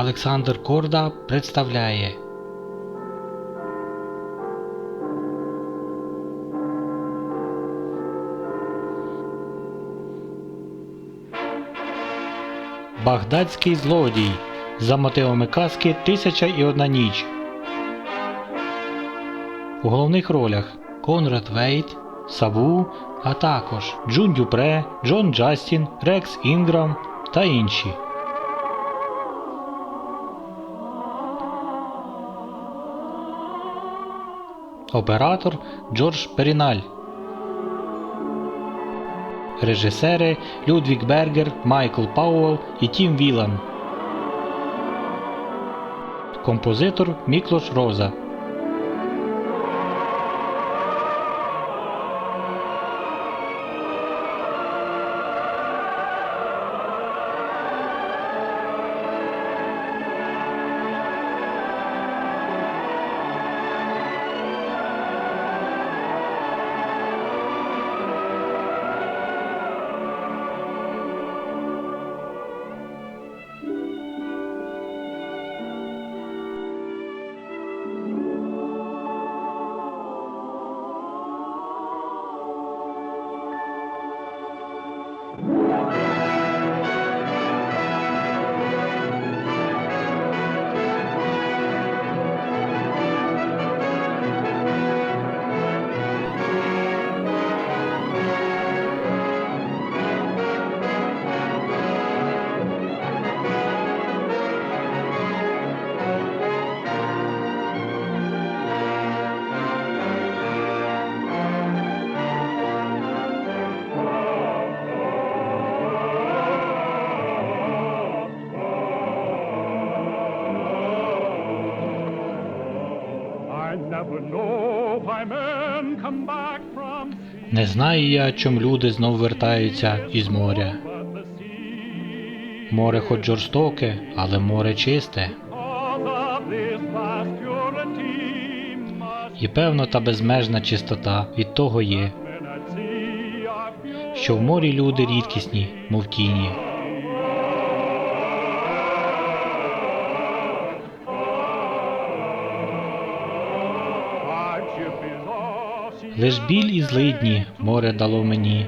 Олександр Корда представляє. Багдадський злодій за мотивами казки «Тисяча і одна ніч». У головних ролях Конрад Вейт, Саву, а також Джун Дюпре, Джон Джастін, Рекс Інграм та інші. Оператор Джордж Періналь. Режисери Людвік Бергер, Майкл Пауел і Тім Вілан. Композитор Міклош Роза. Не знаю я, чом люди знов вертаються із моря. Море хоч жорстоке, але море чисте. І певно та безмежна чистота від того є, що в морі люди рідкісні, мов тіні. Лиш біль і злидні море дало мені.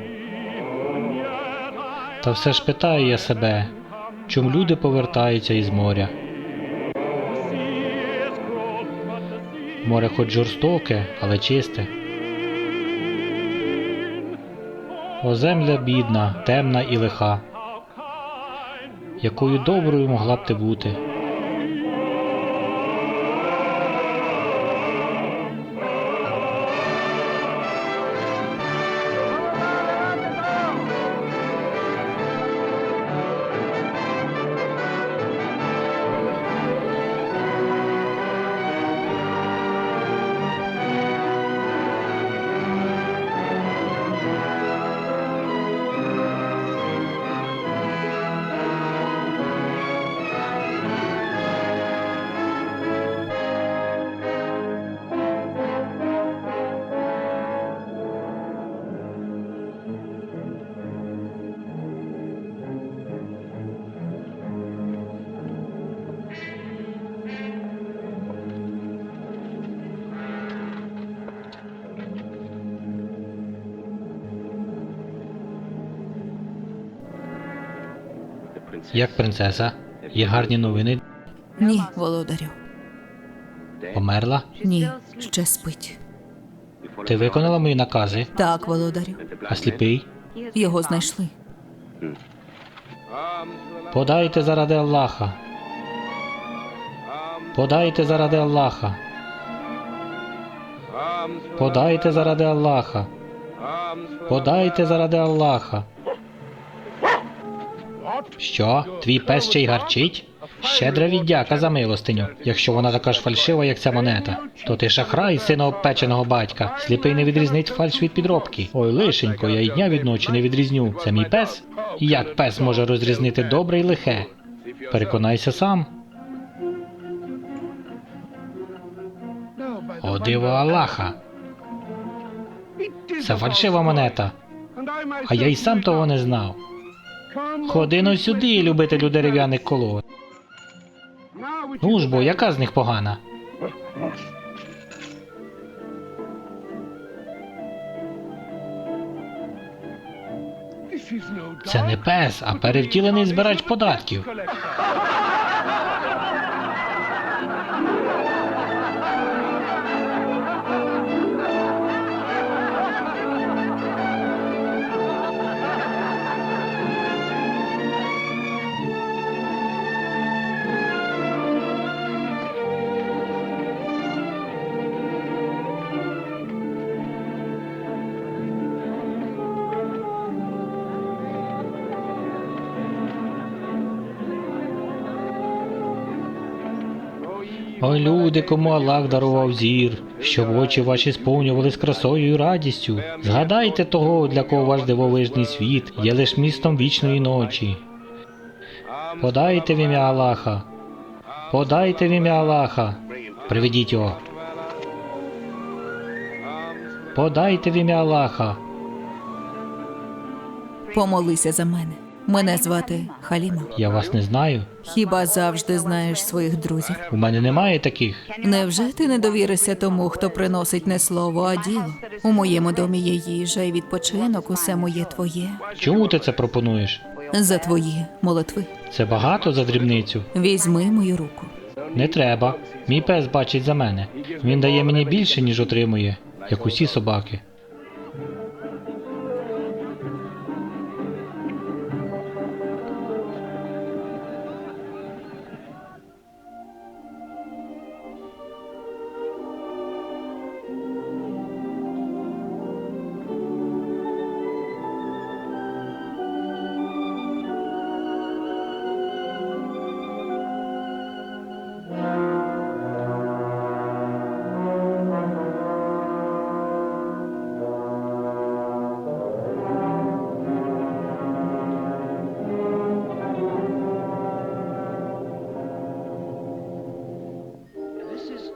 Та все ж питаю я себе, чом люди повертаються із моря. Море хоч жорстоке, але чисте. О, земля бідна, темна і лиха, якою доброю могла б ти бути. Як принцеса? Є гарні новини? Ні, володарю. Померла? Ні, ще спить. Ти виконала мої накази? Так, володарю. А сліпий? Його знайшли. Подайте заради Аллаха. Подайте заради Аллаха. Подайте заради Аллаха. Подайте заради Аллаха. Що? Твій пес ще й гарчить? Щедра віддяка за милостиню, якщо вона така ж фальшива, як ця монета. То ти шахрай, сина обпеченого батька. Сліпий не відрізнить фальш від підробки. Ой, лишенько, я й дня від ночі не відрізню. Це мій пес? Як пес може розрізнити добре й лихе? Переконайся сам. О, диво Аллаха! Це фальшива монета. А я й сам того не знав. Ходи но сюди, любителю дерев'яних колод. Ну ж бо, яка з них погана? Це не пес, а перевтілений збирач податків. Ой, люди, кому Аллах дарував зір, щоб очі ваші сповнювались красою і радістю. Згадайте того, для кого ваш дивовижний світ є лиш містом вічної ночі. Подайте в ім'я Аллаха. Подайте в ім'я Аллаха. Приведіть його. Подайте в ім'я Аллаха. Помолися за мене. Мене звати Халіма. Я вас не знаю. Хіба завжди знаєш своїх друзів? У мене немає таких. Невже ти не довіришся тому, хто приносить не слово, а діло? У моєму домі є їжа і відпочинок, усе моє твоє. Чому ти це пропонуєш? За твої молитви. Це багато за дрібницю. Візьми мою руку. Не треба. Мій пес бачить за мене. Він дає мені більше, ніж отримує, як усі собаки.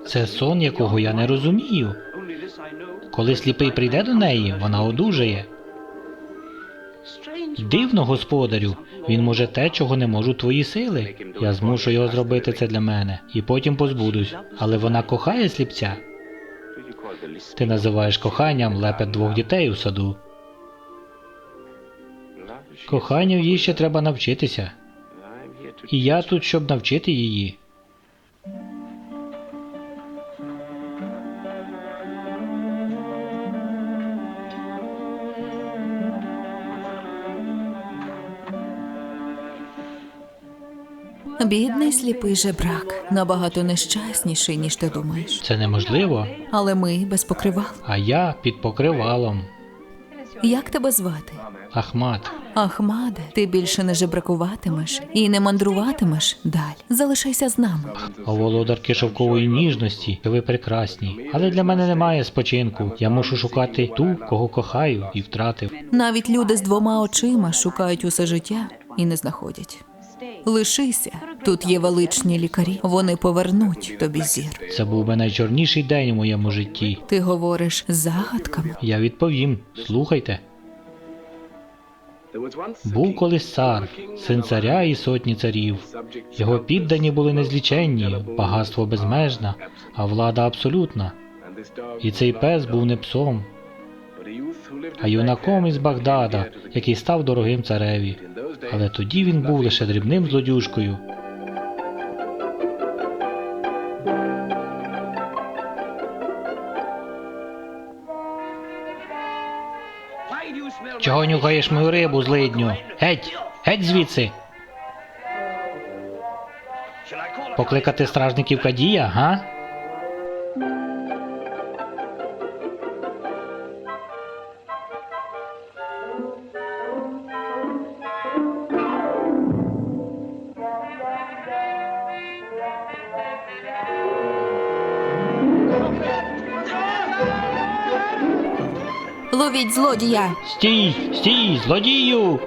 Це сон, якого я не розумію. Коли сліпий прийде до неї, вона одужає. Дивно, господарю, він може те, чого не можуть твої сили. Я змушу його зробити це для мене, і потім позбудусь. Але вона кохає сліпця. Ти називаєш коханням лепет двох дітей у саду. Коханню їй ще треба навчитися. І я тут, щоб навчити її. Бідний сліпий жебрак, набагато нещасніший, ніж ти думаєш. Це неможливо, Але ми без покривал. а я під покривалом. Як тебе звати? Ахмат. Ахмаде, ти більше не жебракуватимеш і не мандруватимеш далі. Залишайся з нами. О, володарки шовкової ніжності, ви прекрасні. Але для мене немає спочинку. Я мушу шукати ту, кого кохаю і втратив. Навіть люди з двома очима шукають усе життя і не знаходять. Лишися. Тут є величні лікарі. Вони повернуть тобі зір. Це був би найчорніший день у моєму житті. Ти говориш загадками. Я відповім. Слухайте. Був колись цар, син царя і сотні царів. Його піддані були незліченні, багатство безмежне, а влада абсолютна. І цей пес був не псом, а юнаком із Багдада, який став дорогим цареві. Але тоді він був лише дрібним злодюжкою. Чого нюхаєш мою рибу, злидню? Геть! Геть звідси! Покликати стражників Кадія, га? Ловіть злодія! Стій! Стій! Злодію!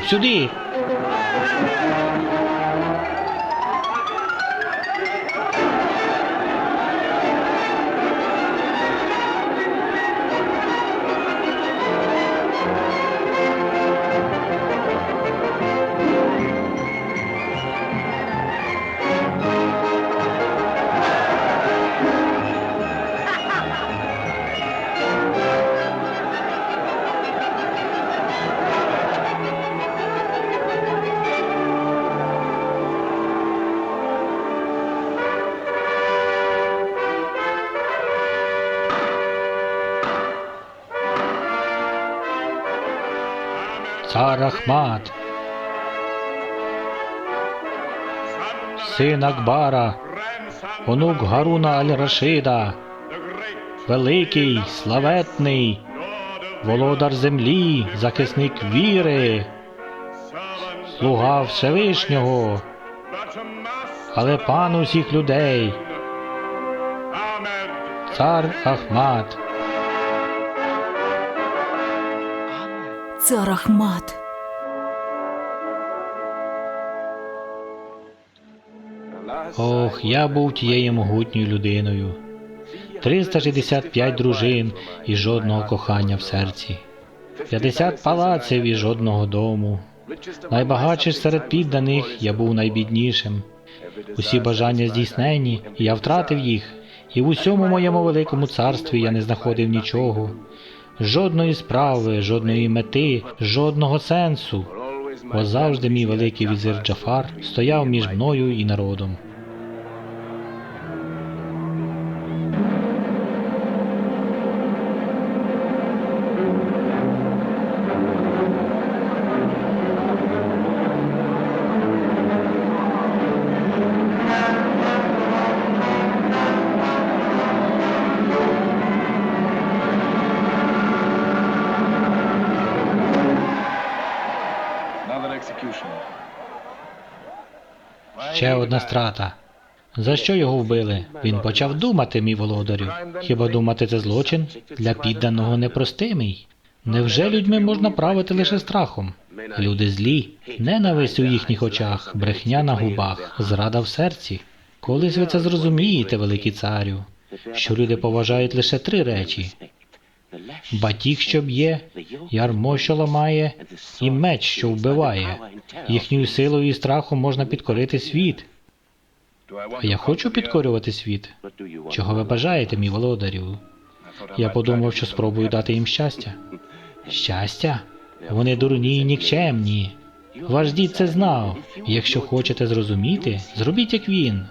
сюди! Цар Ахмат, син Акбара, онук Гаруна Аль-Рашида, великий, славетний, володар землі, захисник віри, слуга Всевишнього, але пан усіх людей, цар Ахмат. Цар Ахмат. Ох, я був тією могутньою людиною. 365 дружин і жодного кохання в серці. 50 палаців і жодного дому. Найбагатший серед підданих я був найбіднішим. Усі бажання здійснені, і я втратив їх. І в усьому моєму великому царстві я не знаходив нічого. Жодної справи, жодної мети, жодного сенсу. Бо завжди мій великий візир Джафар стояв між мною і народом. Ще одна страта. За що його вбили? Він почав думати, мій володарю. Хіба думати це злочин? Для підданого непростимий. Невже людьми можна правити лише страхом? Люди злі, ненависть у їхніх очах, брехня на губах, зрада в серці. Колись ви це зрозумієте, великий царю, що люди поважають лише 3 речі. Батіг, що б'є, ярмо, що ламає, і меч, що вбиває. Їхньою силою і страхом можна підкорити світ. А я хочу підкорювати світ. Чого ви бажаєте, мій володарю? Я подумав, що спробую дати їм щастя. Щастя? Вони дурні і нікчемні. Ваш дід це знав. І якщо хочете зрозуміти, зробіть як він.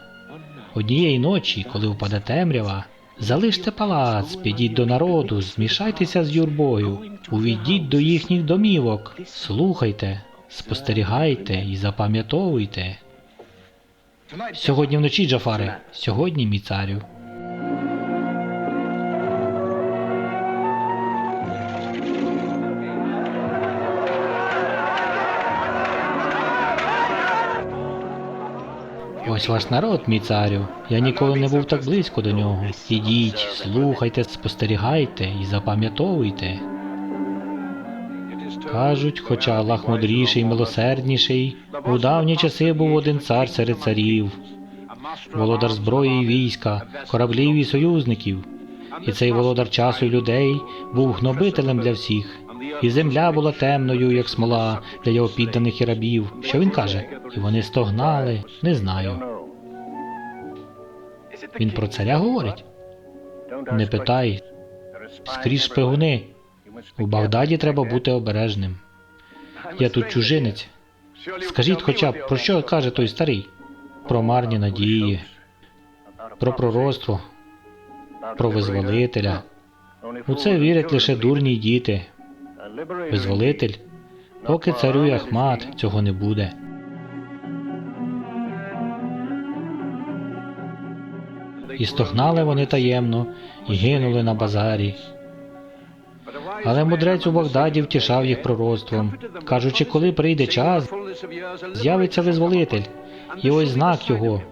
Однієї ночі, коли впаде темрява, залиште палац, підіть до народу, змішайтеся з юрбою, увійдіть до їхніх домівок, слухайте, спостерігайте і запам'ятовуйте. Сьогодні вночі, Джафаре, сьогодні, мій царю. Ось ваш народ, мій царю. Я ніколи не був так близько до нього. Ідіть, слухайте, спостерігайте і запам'ятовуйте. Кажуть, хоча Аллах мудріший і милосердніший, у давні часи був один цар серед царів, володар зброї і війська, кораблів і союзників. І цей володар часу й людей був гнобителем для всіх. І земля була темною, як смола, для його підданих і рабів. Що він каже? І вони стогнали. Не знаю. Він про царя говорить? Не питай. Скрізь шпигуни. У Багдаді треба бути обережним. Я тут чужинець. Скажіть хоча б, про що каже той старий? Про марні надії, про пророцтво, про визволителя. У це вірять лише дурні діти. Визволитель? Поки царює Ахмат, цього не буде. І стогнали вони таємно, і гинули на базарі. Але мудрець у Багдаді втішав їх пророцтвом, кажучи, коли прийде час, з'явиться визволитель, і ось знак його.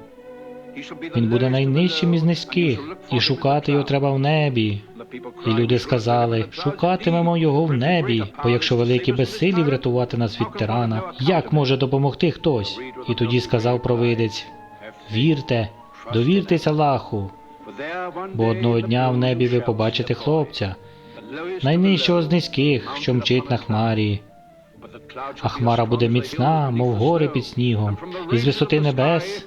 Він буде найнижчим із низьких, і шукати його треба в небі. І люди сказали, шукатимемо його в небі, бо якщо великі безсилі врятувати нас від тирана, як може допомогти хтось? І тоді сказав провидець, вірте, довіртеся Аллаху, бо одного дня в небі ви побачите хлопця, найнижчого з низьких, що мчить на хмарі. А хмара буде міцна, мов гори під снігом, і з висоти небес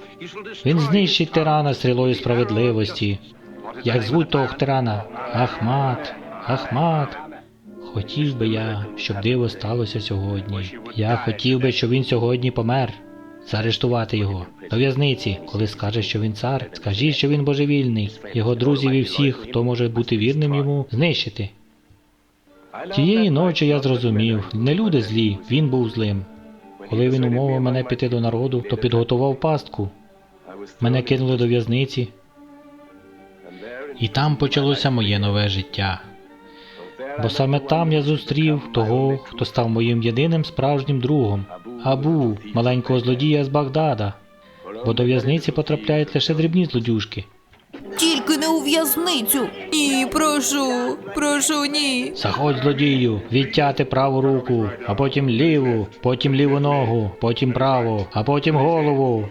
він знищить тирана стрілою справедливості. Як звуть того тирана? Ахмат, Ахмат. Хотів би я, щоб диво сталося сьогодні. Я хотів би, щоб він сьогодні помер. Заарештувати його. До в'язниці. Коли скаже, що він цар, скажіть, що він божевільний. Його друзів і всіх, хто може бути вірним йому, знищити. Тієї ночі я зрозумів, не люди злі, він був злим. Коли він умовив мене піти до народу, то підготував пастку. Мене кинули до в'язниці. І там почалося моє нове життя. Бо саме там я зустрів того, хто став моїм єдиним справжнім другом, Абу, маленького злодія з Багдада. Бо до в'язниці потрапляють лише дрібні злодюжки. Тільки не у в'язницю. Ні, прошу, ні. Заходь, злодію, відтяти праву руку, а потім ліву ногу, потім праву, а потім голову.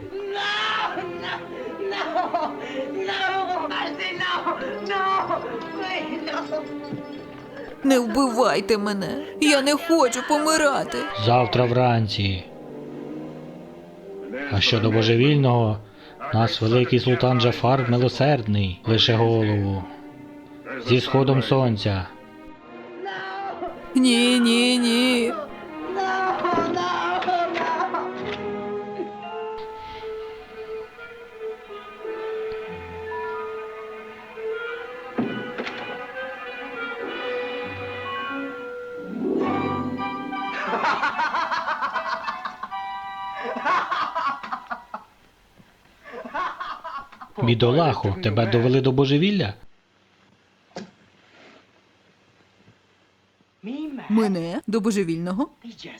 Не вбивайте мене. Я не хочу помирати. Завтра вранці. А щодо божевільного, наш великий султан Джафар милосердний, лише голову. Зі сходом сонця. Ні. Бідолахо, тебе довели до божевілля? Мене? До божевільного?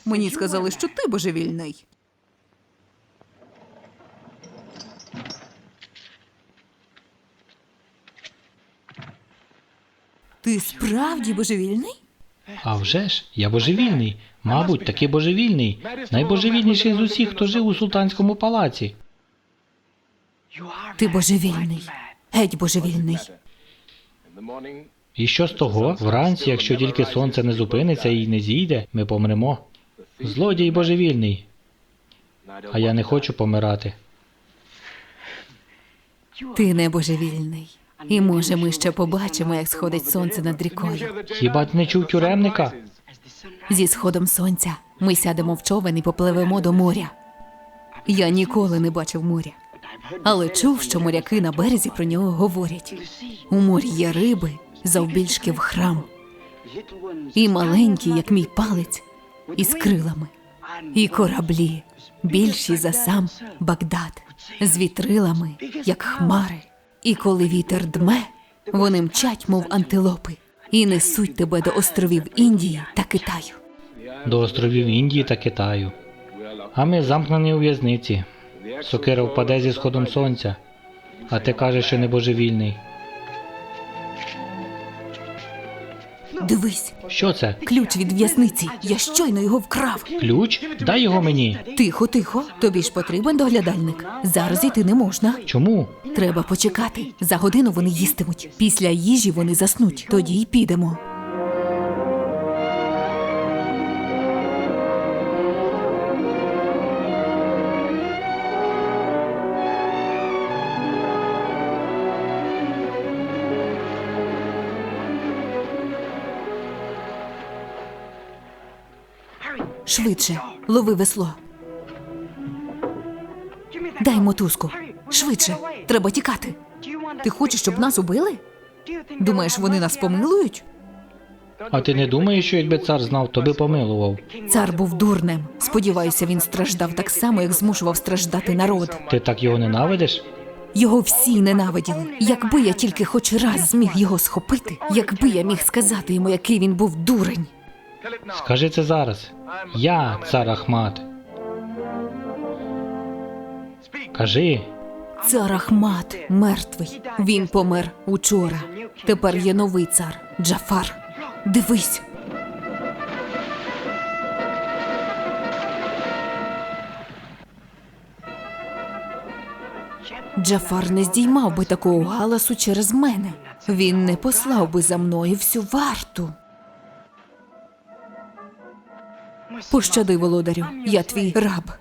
Мені сказали, що ти божевільний. Ти справді божевільний? А вже ж, я божевільний. Мабуть, таки божевільний. Найбожевільніший з усіх, хто жив у султанському палаці. Ти божевільний. Геть божевільний. І що з того? Вранці, якщо тільки сонце не зупиниться і не зійде, ми помремо. Злодій божевільний. А я не хочу помирати. Ти не божевільний. І може ми ще побачимо, як сходить сонце над рікою. Хіба ти не чув тюремника? Зі сходом сонця ми сядемо в човен і попливемо до моря. Я ніколи не бачив моря. Але чув, що моряки на березі про нього говорять. У морі є риби, завбільшки в храм. І маленькі, як мій палець, із крилами. І кораблі, більші за сам Багдад, з вітрилами, як хмари. І коли вітер дме, вони мчать, мов антилопи, і несуть тебе до островів Індії та Китаю. До островів Індії та Китаю. А ми замкнені у в'язниці. Сокира впаде зі сходом сонця, а ти кажеш, що не божевільний. Дивись, Що це? ключ від в'язниці. Я щойно його вкрав. Ключ? Дай його мені. Тихо. Тобі ж потрібен доглядальник. Зараз іти не можна. Чому? Треба почекати. За годину вони їстимуть. Після їжі вони заснуть. Тоді й підемо. Швидше, лови весло. Дай мотузку. Швидше, треба тікати. Ти хочеш, щоб нас убили? Думаєш, вони нас помилують? А ти не думаєш, що якби цар знав, то би помилував? Цар був дурнем. Сподіваюся, він страждав так само, як змушував страждати народ. Ти так його ненавидиш? Його всі ненавиділи. Якби я тільки хоч раз зміг його схопити, якби я міг сказати йому, який він був дурень. Скажи це зараз. Я цар Ахмат. Кажи. Цар Ахмат мертвий. Він помер учора. Тепер є новий цар – Джафар. Дивись. Джафар не здіймав би такого галасу через мене. Він не послав би за мною всю варту. Пощади, володарю, я твій раб.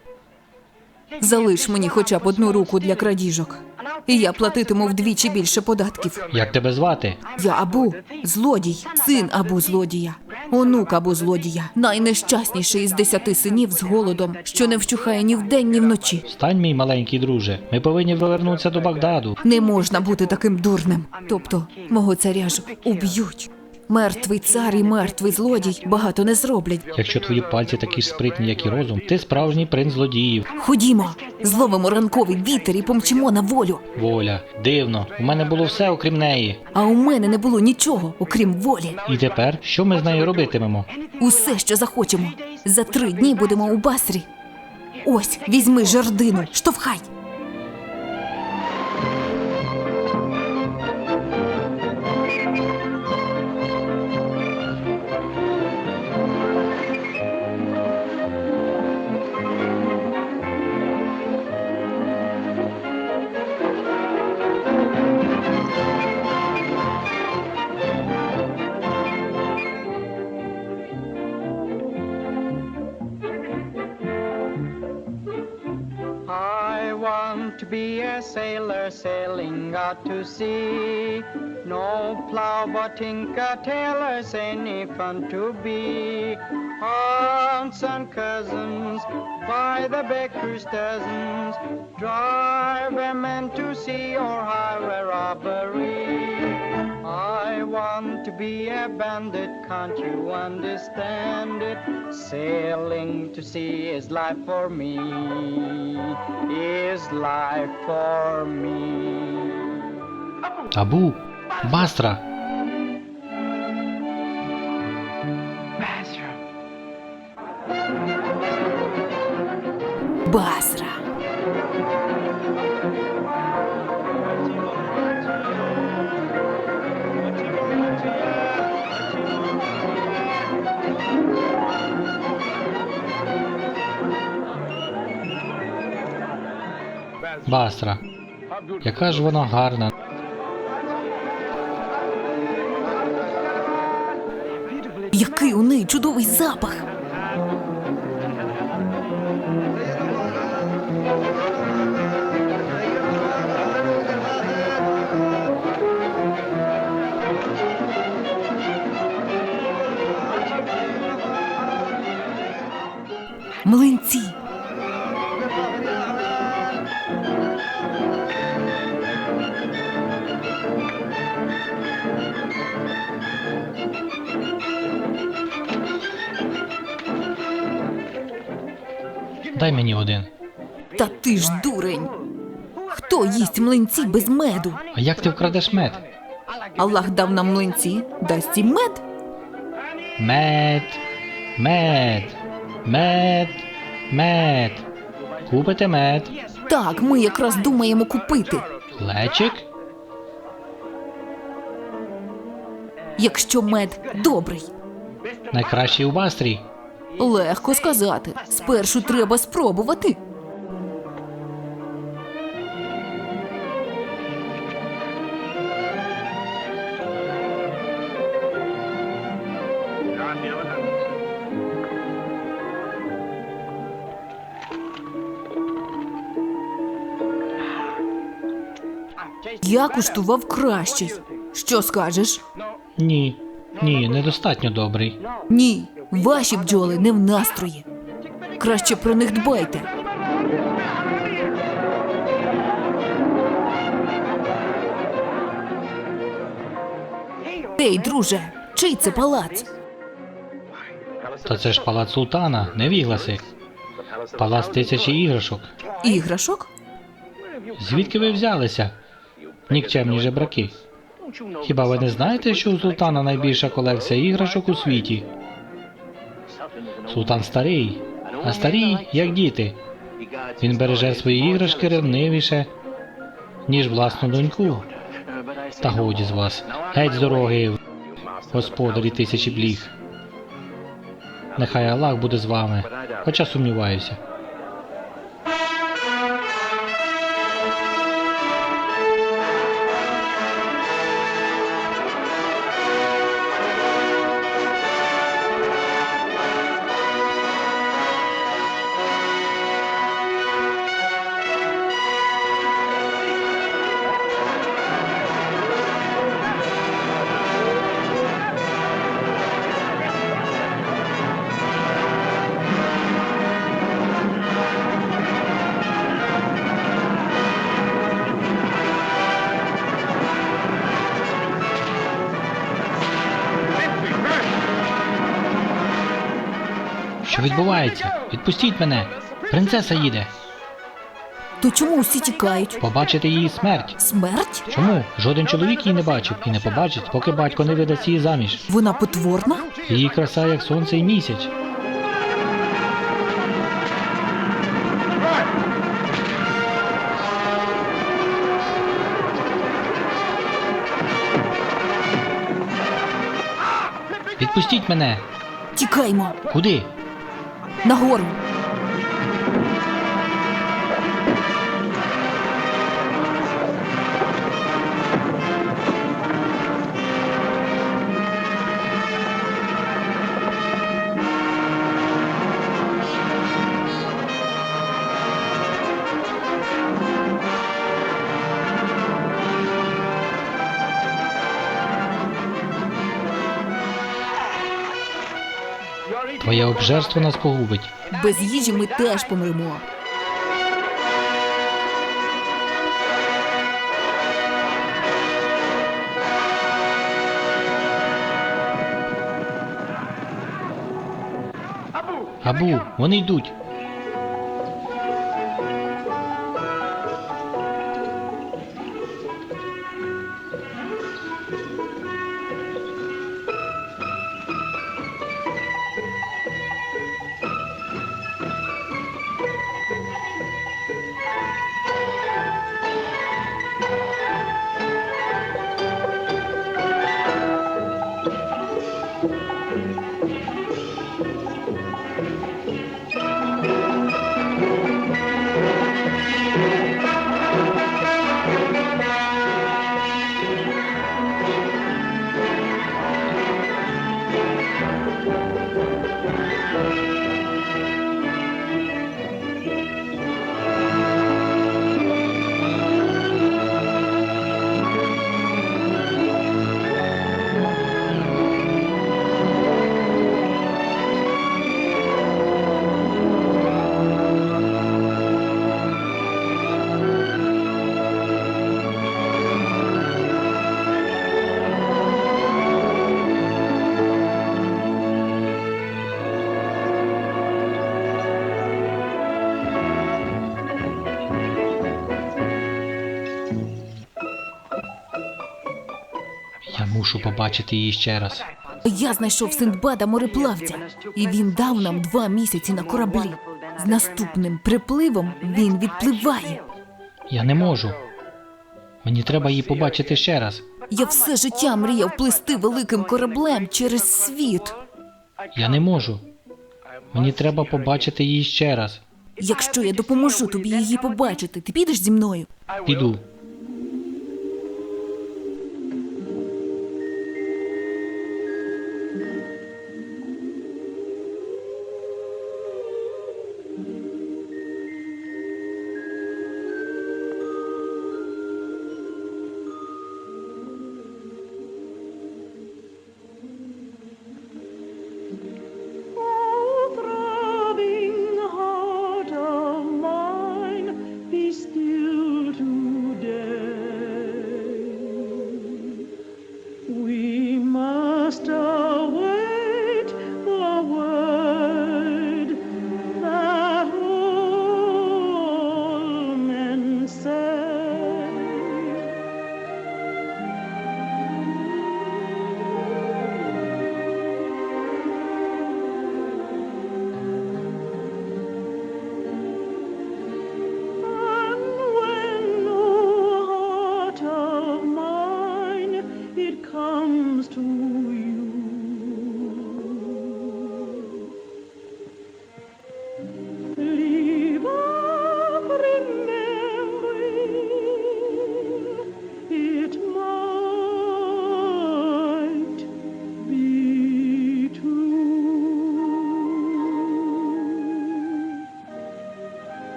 Залиш мені хоча б одну руку для крадіжок, і я платитиму вдвічі більше податків. Як тебе звати? Я Абу, злодій, син Абу злодія, онук Абу злодія, найнещасніший із 10 синів з голодом, що не вщухає ні вдень, ні вночі. Встань, мій маленький друже. Ми повинні повернутися до Багдаду. Не можна бути таким дурним. Тобто, мого царя ж уб'ють. Мертвий цар і мертвий злодій багато не зроблять. Якщо твої пальці такі ж спритні, як і розум, ти справжній принц злодіїв. Ходімо, зловимо ранковий вітер і помчимо на волю. Воля. Дивно. У мене було все, окрім неї. А у мене не було нічого, окрім волі. І тепер, що ми з нею робитимемо? Усе, що захочемо. За 3 дні будемо у Басрі. Ось, візьми жердину, штовхай. I want to be a sailor sailing out to sea. No plow but Tinker Tailor's any fun to be. Aunts and cousins by the baker's dozens drive a man to sea or highway robbery. I want to be a bandit, can't you understand it? Sailing to sea is life for me, is life for me. Абу! Басра! Басра. Басра. Яка ж вона гарна. Який у неї чудовий запах. Млинці. Дай мені один. Та ти ж дурень. Хто їсть млинці без меду? А як ти вкрадеш мед? Аллах дав нам млинці, дасть їм мед. Мед. Мед. Мед. Мед. Купите мед. Так, ми якраз думаємо купити. Лечик? Якщо мед добрий. Найкращий у Басрі. Легко сказати. Спершу треба спробувати. Я куштував кращий. Що скажеш? Ні. Ні, недостатньо добрий. Ні, ваші бджоли не в настрої. Краще про них дбайте. Ей, друже, чий це палац? Та це ж палац султана, невігласи. Палац 1000 іграшок. Іграшок? Звідки ви взялися? Нікчемні жебраки. Хіба ви не знаєте, що у султана найбільша колекція іграшок у світі? Султан старий, а старі, як діти. Він береже свої іграшки ревнивіше, ніж власну доньку. Та годі з вас. Геть з дороги, господарі тисячі бліг. Нехай Аллах буде з вами, хоча сумніваюся. Що відбувається? Відпустіть мене! Принцеса їде! То чому усі тікають? Побачити її смерть! Смерть? Чому? Жоден чоловік її не бачив і не побачить, поки батько не видасть її заміж. Вона потворна? Її краса, як сонце і місяць. Відпустіть мене! Тікаймо! Куди? Нагору! Твоє обжерство нас погубить. Без їжі ми теж помремо. Абу, вони йдуть. Я мушу побачити її ще раз. Я знайшов Синдбада мореплавця, і він дав нам 2 місяці на кораблі. З наступним припливом він відпливає. Я не можу. Мені треба її побачити ще раз. Я все життя мріяв плисти великим кораблем через світ. Я не можу. Мені треба побачити її ще раз. Якщо я допоможу тобі її побачити, ти підеш зі мною? Піду. Oh, throbbing heart of mine, be still today.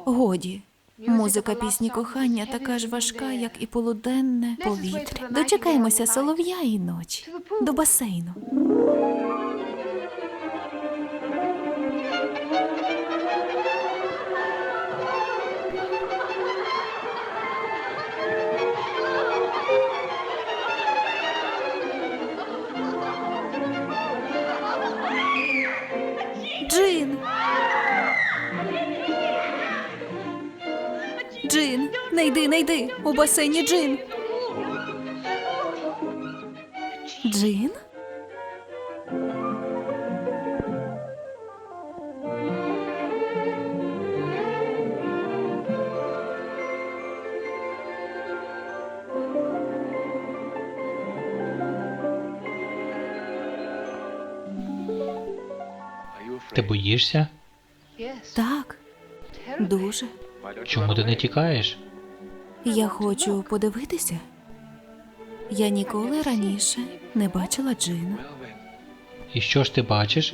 Годі. Музика пісні кохання така ж важка, як і полуденне повітря. Дочекаємося солов'я і ночі. До басейну. Джин! Джин! Не йди! У басейні Джин! Джин? Ти боїшся? Так, дуже. Чому ти не тікаєш? Я хочу подивитися. Я ніколи раніше не бачила Джина. І що ж ти бачиш?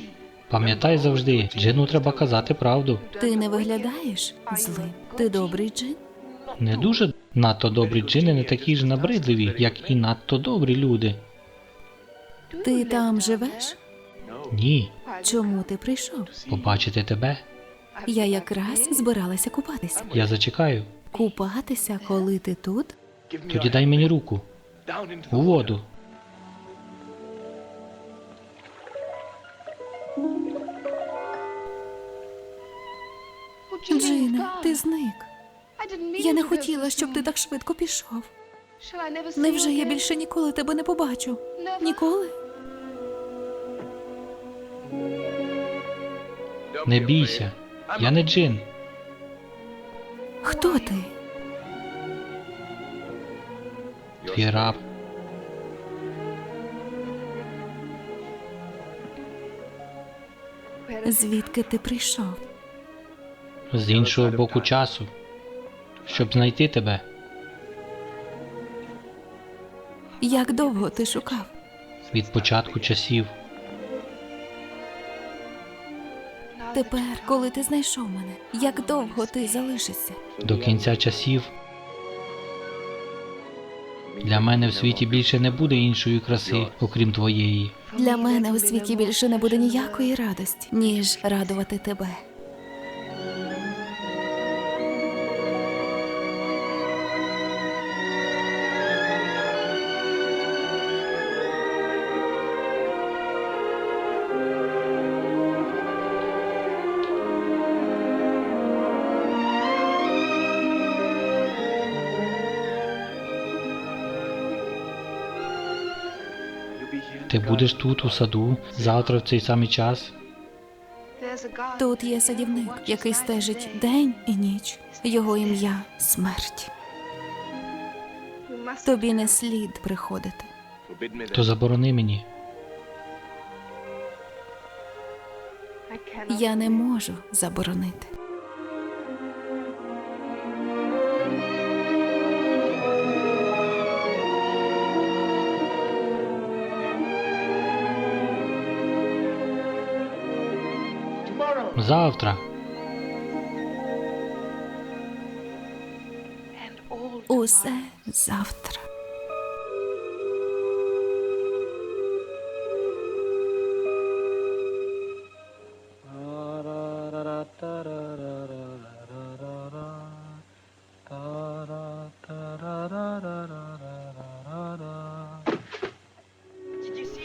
Пам'ятай завжди, Джину треба казати правду. Ти не виглядаєш злим. Ти добрий Джин? Не дуже надто добрі джини не такі ж набридливі, як і надто добрі люди. Ти там живеш? Ні, Чому ти прийшов? побачити тебе. Я якраз збиралася купатися. Я зачекаю. Купатися, коли ти тут? Тоді дай мені руку. У воду. Джине, ти зник. Я не хотіла, щоб ти так швидко пішов. Невже я більше ніколи тебе не побачу? Ніколи? Не бійся. Я не джин. Хто ти? Твій раб. Звідки ти прийшов? З іншого боку часу. Щоб знайти тебе. Як довго ти шукав? Від початку часів. Тепер, коли ти знайшов мене, як довго ти залишишся? До кінця часів. Для мене в світі більше не буде іншої краси, окрім твоєї. Для мене у світі більше не буде ніякої радості, ніж радувати тебе. Ти будеш тут, у саду, завтра в цей самий час. Тут є садівник, який стежить день і ніч. Його ім'я – смерть. Тобі не слід приходити. То заборони мені. Я не можу заборонити. Завтра. Усе завтра.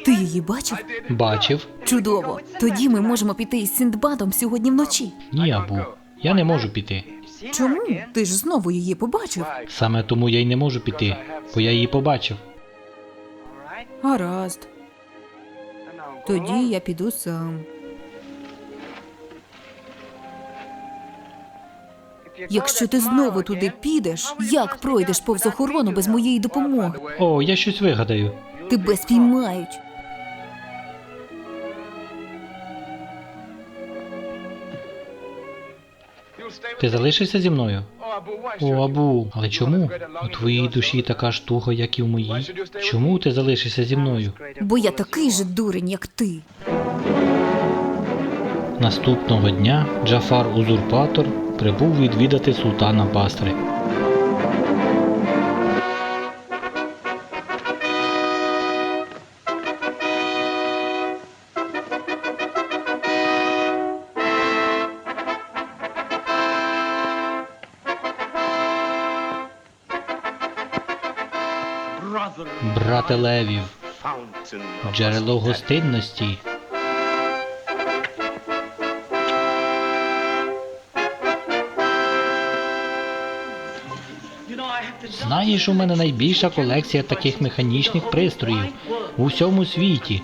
Ти її бачив? Бачив? Чудово! Тоді ми можемо піти із Сіндбадом сьогодні вночі. Ні, Абу. Я не можу піти. Чому? Ти ж знову її побачив. Саме тому я й не можу піти, бо я її побачив. Гаразд. Тоді я піду сам. Якщо ти знову туди підеш, як пройдеш повз охорону без моєї допомоги? О, я щось вигадаю. Тебе спіймають. Ти залишишся зі мною? О, Абу, але чому? У твоїй душі така ж туга, як і в моїй. Чому ти залишишся зі мною? Бо я такий же дурень, як ти. Наступного дня Джафар Узурпатор прибув відвідати султана Басри. Брате Левів, джерело гостинності. Знаєш, у мене найбільша колекція таких механічних пристроїв у всьому світі.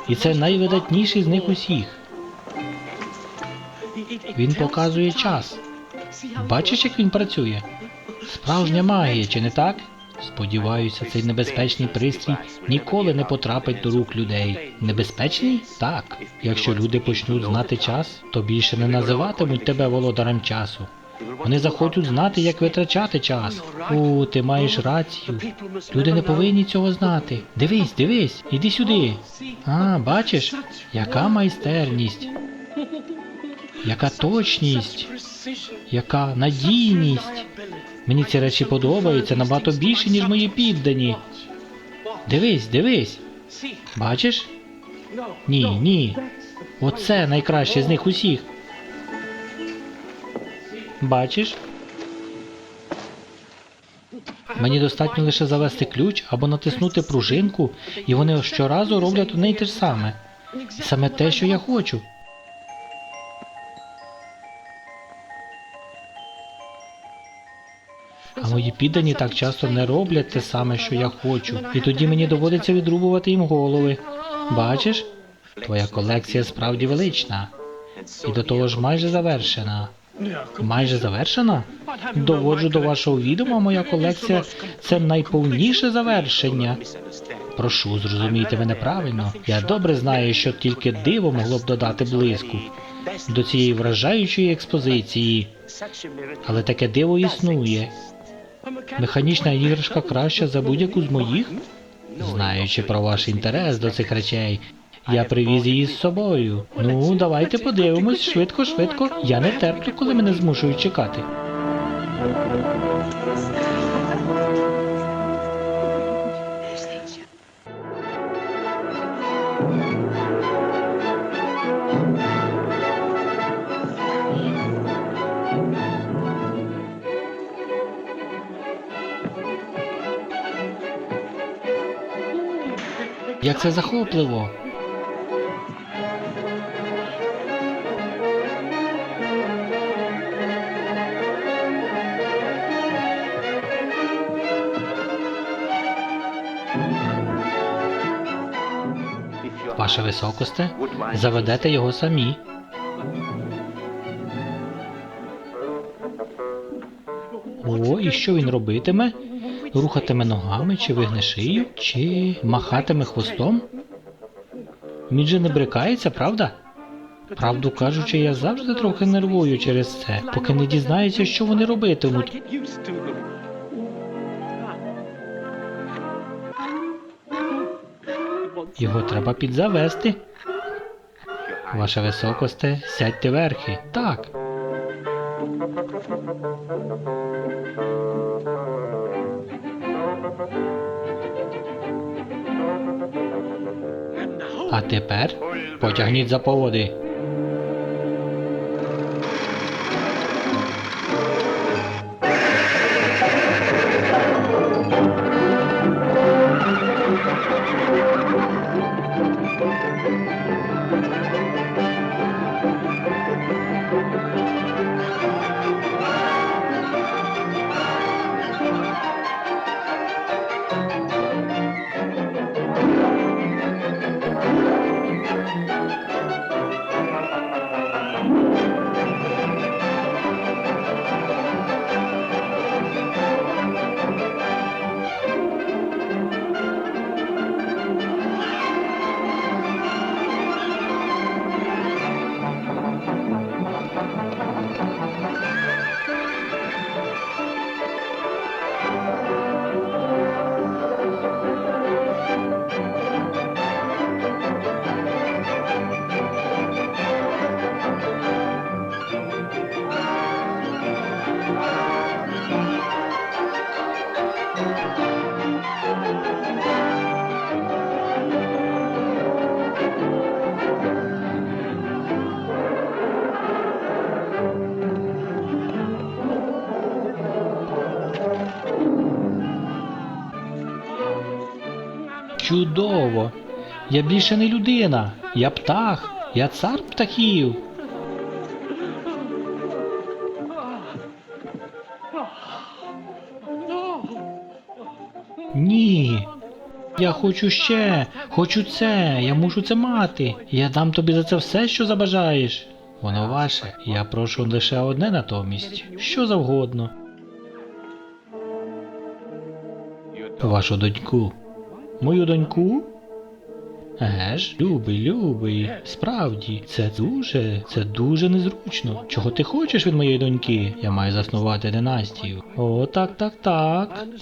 І це найвидатніший з них усіх. Він показує час. Бачиш, як він працює? Справжня магія, чи не так? Сподіваюся, цей небезпечний пристрій ніколи не потрапить до рук людей. Небезпечний? Так. Якщо люди почнуть знати час, то більше не називатимуть тебе володарем часу. Вони захочуть знати, як витрачати час. О, ти маєш рацію. Люди не повинні цього знати. Дивись, дивись, іди сюди. А, бачиш, яка майстерність, яка точність, яка надійність. Мені ці речі подобаються набагато більше, ніж мої піддані. Дивись, дивись. Бачиш? Ні, ні. Оце найкраще з них усіх. Бачиш? Мені достатньо лише завести ключ або натиснути пружинку, і вони щоразу роблять одне й те ж саме. І саме те, що я хочу. А мої піддані так часто не роблять те саме, що я хочу. І тоді мені доводиться відрубувати їм голови. Бачиш? Твоя колекція справді велична. І до того ж майже завершена. Майже завершена? Доводжу до вашого відома, моя колекція – це найповніше завершення. Прошу, зрозумійте мене правильно. Я добре знаю, що тільки диво могло б додати блиску до цієї вражаючої експозиції. Але таке диво існує. Механічна іграшка краща за будь-яку з моїх? Знаючи про ваш інтерес до цих речей, я привіз її з собою. Ну, давайте подивимось, швидко, швидко. Я не терплю, коли мене змушують чекати. Як це захопливо! Ваше високосте, заведете його самі. О, і що він робитиме? Рухатиме ногами, чи вигне шию, чи махатиме хвостом? Він же не брикається, правда? Правду кажучи, я завжди трохи нервую через це, поки не дізнаюся, що вони робитимуть. Його треба підзавести. Ваше високосте, сядьте верхи. Так. А тепер потягніть за поводи. Чудово! Я більше не людина. Я птах. Я цар птахів. Ні. Я хочу ще. Хочу це. Я мушу це мати. Я дам тобі за це все, що забажаєш. Воно ваше. Я прошу лише одне натомість. Що завгодно. Вашу доньку. Мою доньку? Еге ж, любий, справді, це дуже незручно. Чого ти хочеш від моєї доньки? Я маю заснувати династію. О, так.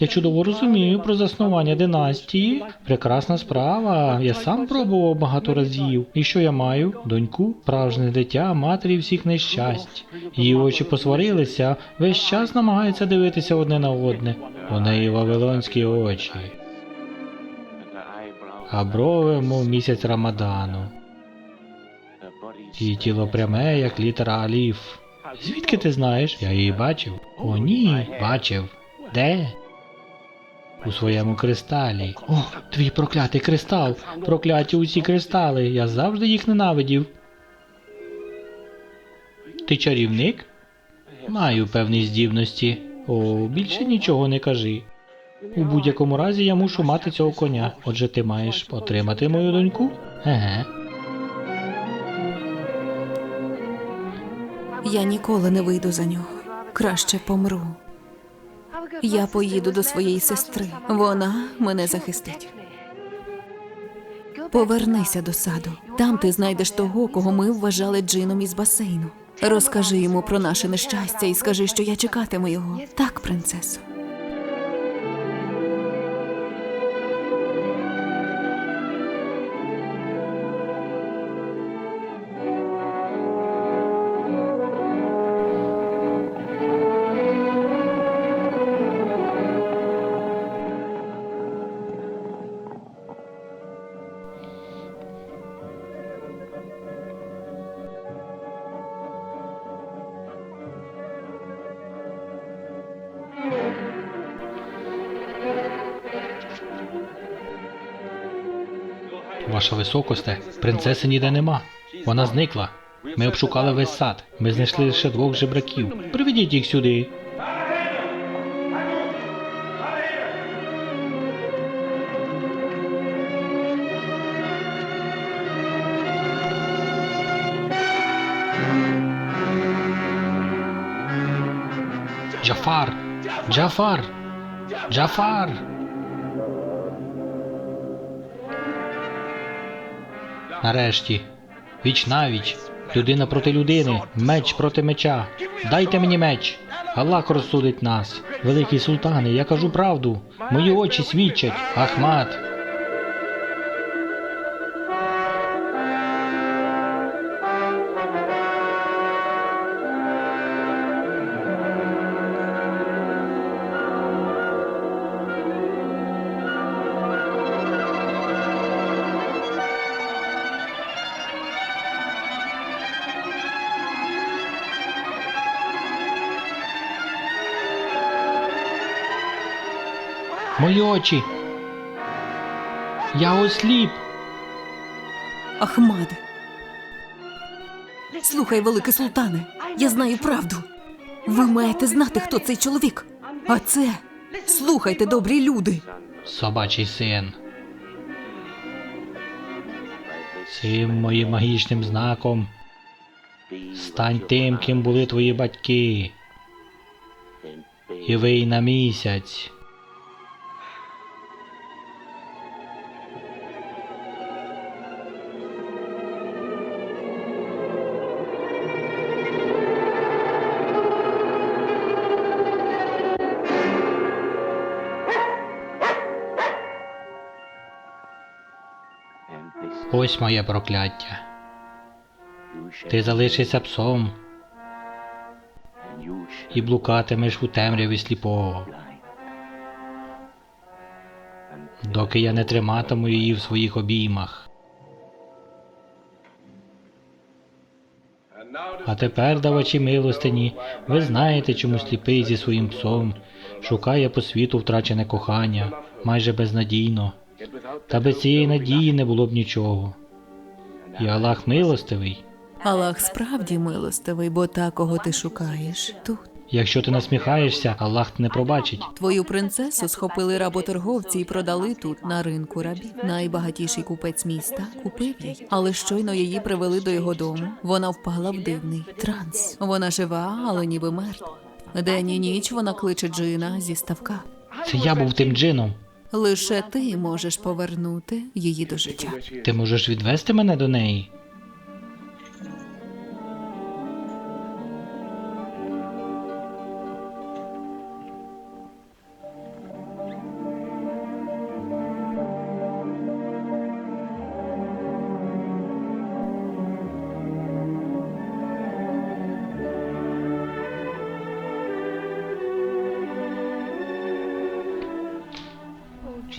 Я чудово розумію про заснування династії. Прекрасна справа. Я сам пробував багато разів. І що я маю? Доньку? Справжнє дитя, матері всіх нещасть. Її очі посварилися, весь час намагаються дивитися одне на одне. У неї вавилонські очі. А брови, мов місяць Рамадану. Її тіло пряме, як літера Аліф. Звідки ти знаєш? Я її бачив. О, ні, бачив. Де? У своєму кристалі. О, твій проклятий кристал! Прокляті усі кристали! Я завжди їх ненавидів. Ти чарівник? Маю певні здібності. О, більше нічого не кажи. У будь-якому разі я мушу мати цього коня. Отже, ти маєш отримати мою доньку? Еге. Я ніколи не вийду за нього. Краще помру. Я поїду до своєї сестри. Вона мене захистить. Повернися до саду. Там ти знайдеш того, кого ми вважали джином із басейну. Розкажи йому про наше нещастя і скажи, що я чекатиму його. Так, принцесо. Ваша високосте, принцеси ніде нема. Вона зникла. Ми обшукали весь сад. Ми знайшли лише 2 жебраків. Приведіть їх сюди. Джафар! Джафар! Джафар! Нарешті. Віч навіч. Людина проти людини. Меч проти меча. Дайте мені меч. Аллах розсудить нас. Великий султане, я кажу правду. Мої очі свідчать. Ахмат. Мої очі. Я осліп. Ахмад. Слухай, великий султане, я знаю правду. Ви маєте знати, хто цей чоловік. А це... Слухайте, добрі люди. Собачий син. Цим моїм магічним знаком стань тим, ким були твої батьки. І вий на місяць. Ось моє прокляття. Ти залишишся псом і блукатимеш у темряві сліпого, доки я не триматиму її в своїх обіймах. А тепер, давачі милостині, ви знаєте, чому сліпий зі своїм псом шукає по світу втрачене кохання, майже безнадійно. Та без цієї надії не було б нічого. І Аллах милостивий. Аллах справді милостивий, бо та, кого ти шукаєш, тут. Якщо ти насміхаєшся, Аллах не пробачить. Твою принцесу схопили работорговці і продали тут, на ринку рабів. Найбагатіший купець міста купив її. Але щойно її привели до його дому. Вона впала в дивний транс. Вона жива, але ніби мертва. День і ніч вона кличе джина зі ставка. Це я був тим джином. Лише ти можеш повернути її до життя. Ти можеш відвести мене до неї?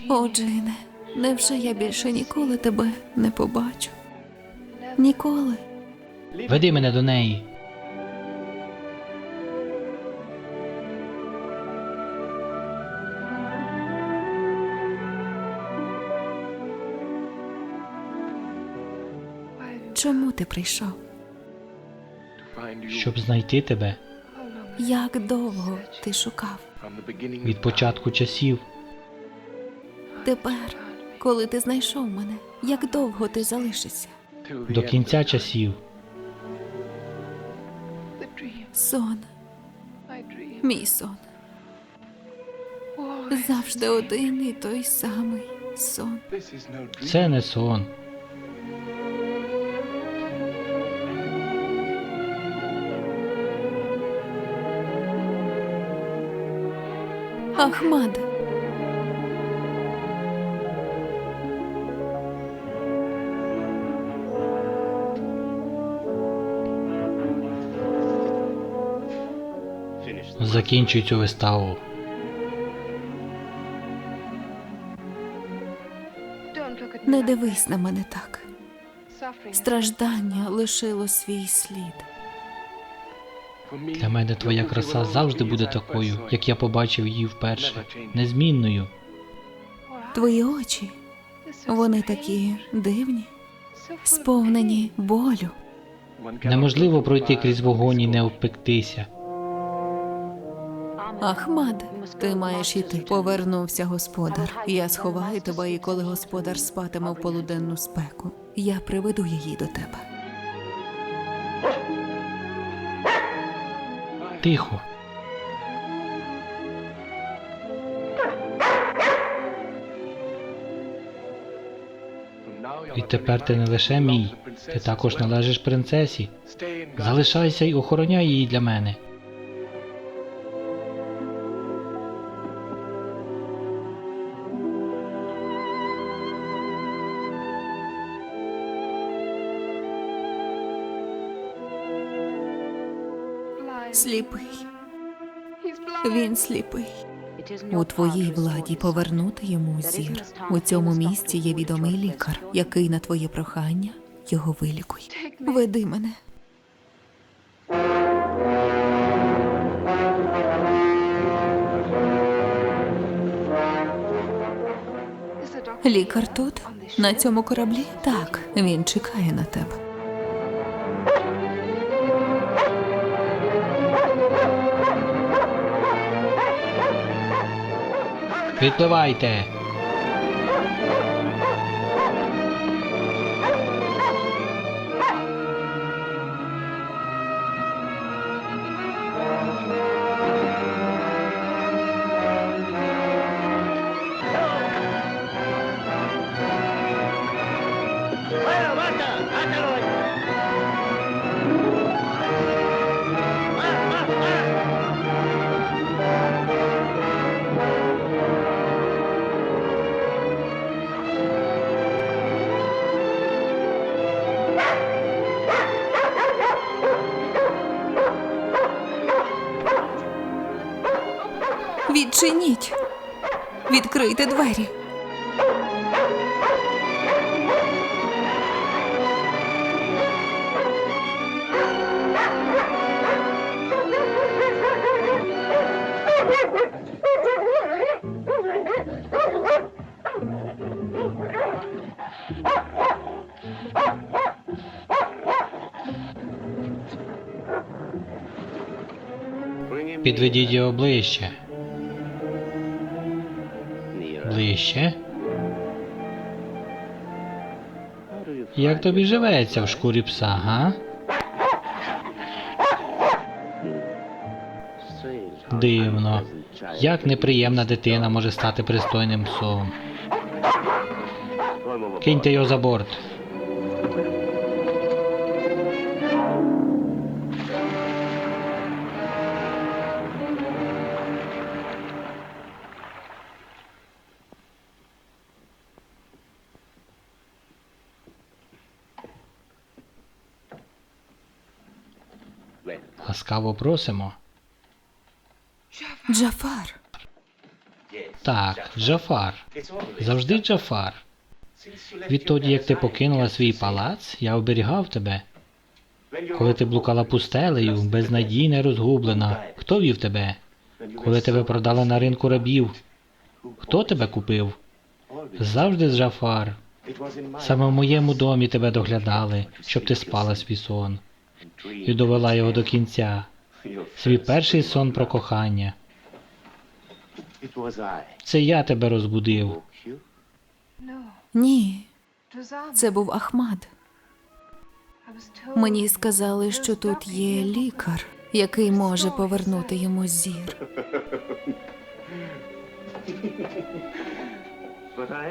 О, Джине, невже я більше ніколи тебе не побачу? Ніколи. Веди мене до неї. Чому ти прийшов? Щоб знайти тебе Як довго ти шукав? від початку часів. Тепер, коли ти знайшов мене, як довго ти залишишся? До кінця часів. Сон. Мій сон. Завжди один і той самий сон. Це не сон. Ахмад. Закінчуй цю виставу. Не дивись на мене так. Страждання лишило свій слід. Для мене твоя краса завжди буде такою, як я побачив її вперше. Незмінною. Твої очі, вони такі дивні, сповнені болю. Неможливо пройти крізь вогонь і не обпектися. Ахмад, ти маєш іти. Повернувся господар. Я сховаю тебе, і коли господар спатиме в полуденну спеку, я приведу її до тебе. Тихо. Відтепер ти не лише мій, ти також належиш принцесі. Залишайся й охороняй її для мене. Сліпий. Він сліпий. У твоїй владі повернути йому зір. У цьому місці є відомий лікар, який на твоє прохання його вилікує. Веди мене. Лікар тут? На цьому кораблі? Так, він чекає на тебе. Відпливайте! Відчиніть! Відкрийте двері! Підведіть його ближче. Ближче. Як тобі живеться в шкурі пса, га? Дивно. Як неприємна дитина може стати пристойним псом? Киньте його за борт. Ласкаво просимо. Джафар. Так, Джафар. Завжди Джафар. Відтоді, як ти покинула свій палац, я оберігав тебе. Коли ти блукала пустелею, безнадійна і розгублена, хто вів тебе? Коли тебе продали на ринку рабів, хто тебе купив? Завжди Джафар. Саме в моєму домі тебе доглядали, щоб ти спала свій сон. І довела його до кінця. Свій перший сон про кохання. Це я тебе розбудив. Ні, це був Ахмад. Мені сказали, що тут є лікар, який може повернути йому зір.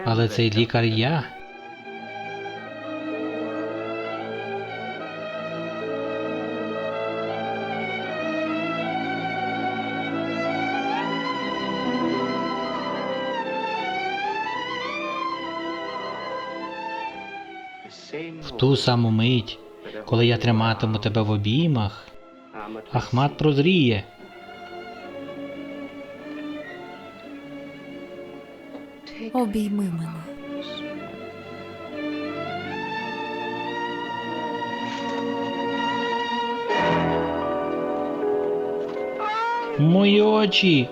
Але цей лікар я. В ту саму мить, коли я триматиму тебе в обіймах, Ахмад прозріє. Обійми мене. Мої очі.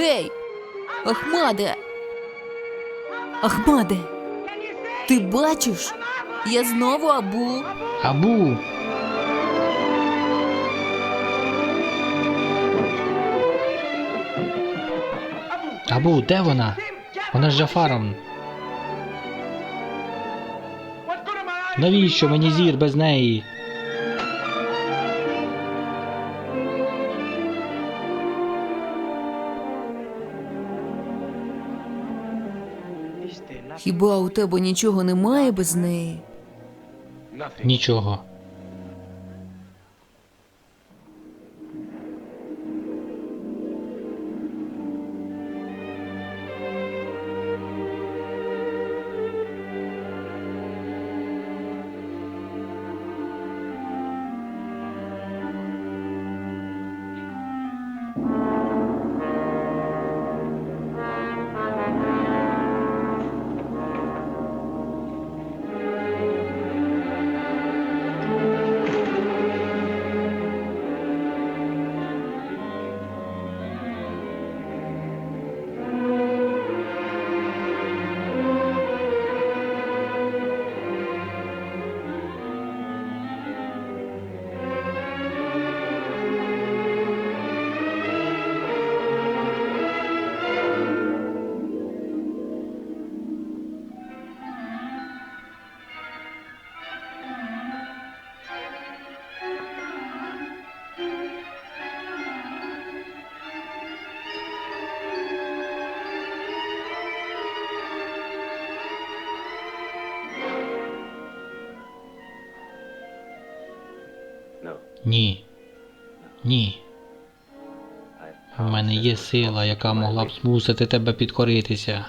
Гей! Ахмаде! Ахмаде! Ти бачиш? Я знову Абу. Абу. Абу, де вона? Вона з Джафаром. Навіщо мені зір без неї? Хіба у тебе нічого немає без неї? Нічого. Ні. Ні. У мене є сила, яка могла б змусити тебе підкоритися.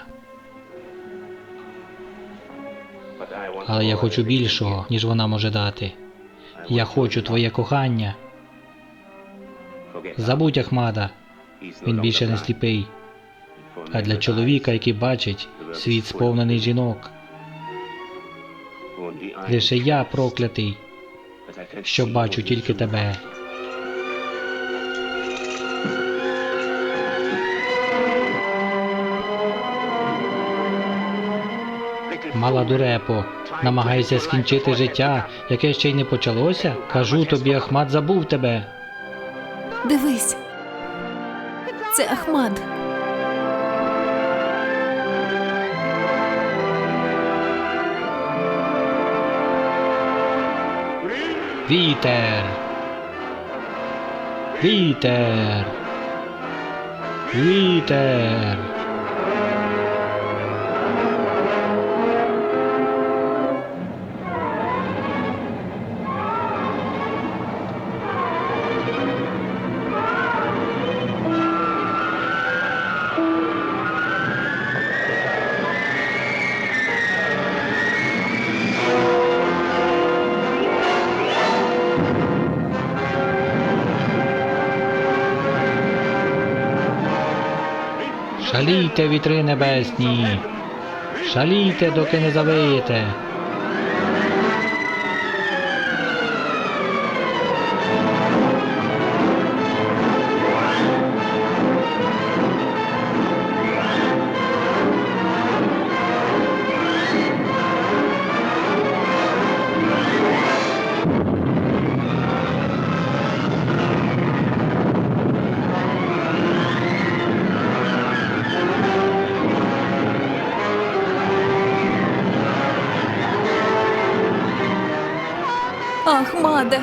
Але я хочу більшого, ніж вона може дати. Я хочу твоє кохання. Забудь Ахмада. Він більше не сліпий. А для чоловіка, який бачить, світ сповнений жінок. Лише я проклятий, що бачу тільки тебе. Мала дурепо, намагаєшся скінчити життя, яке ще й не почалося? Кажу тобі, Ахмад забув тебе. Дивись. Це Ахмад. Вітер! Вітер! Вітер! Шалійте, вітри небесні! Шалійте, доки не завиєте! Ахмаде.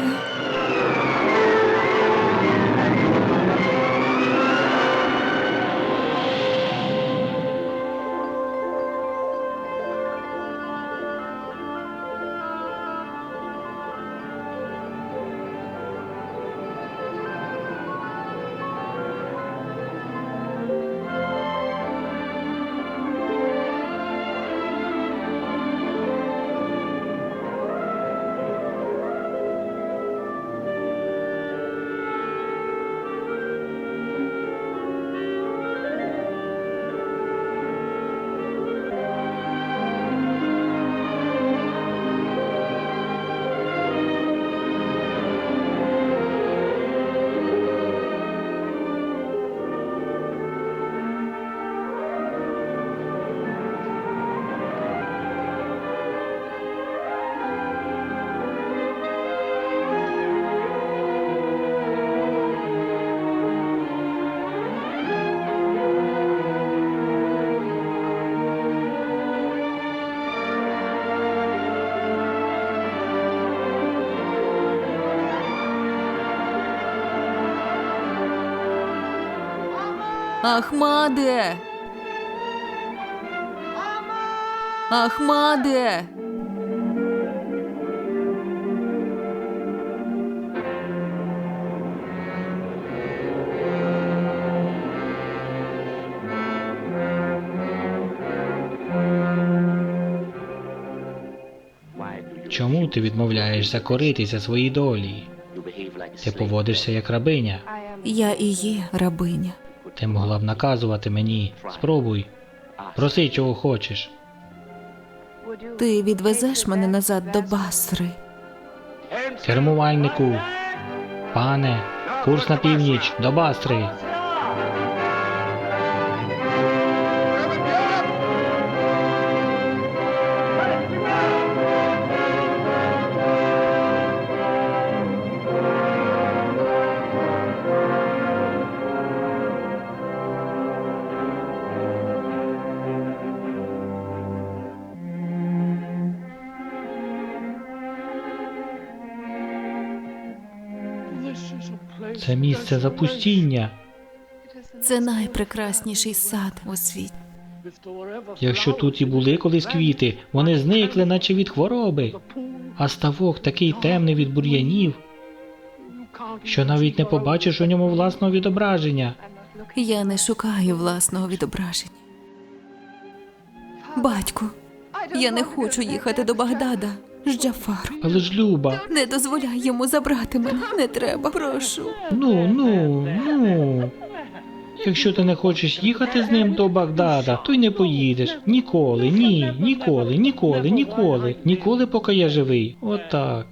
Ахмаде! Ахмаде! Чому ти відмовляєшся коритися своїй долі? Ти поводишся як рабиня. Я і є рабиня. Ти могла б наказувати мені. Спробуй. Проси, чого хочеш. Ти відвезеш мене назад до Басри. Кермувальнику. Пане, курс на північ, до Бастри. Це місце запустіння. Це найпрекрасніший сад у світі. Якщо тут і були колись квіти, вони зникли, наче від хвороби. А ставок такий темний від бур'янів. що навіть не побачиш у ньому власного відображення. Я не шукаю власного відображення. Батьку, я не хочу їхати до Багдада з Джафаром. Але ж, Люба, Не дозволяй йому забрати мене. Не треба, прошу. ну. Якщо ти не хочеш їхати з ним до Багдада, то й не поїдеш. Ніколи, ніколи, поки я живий. Отак.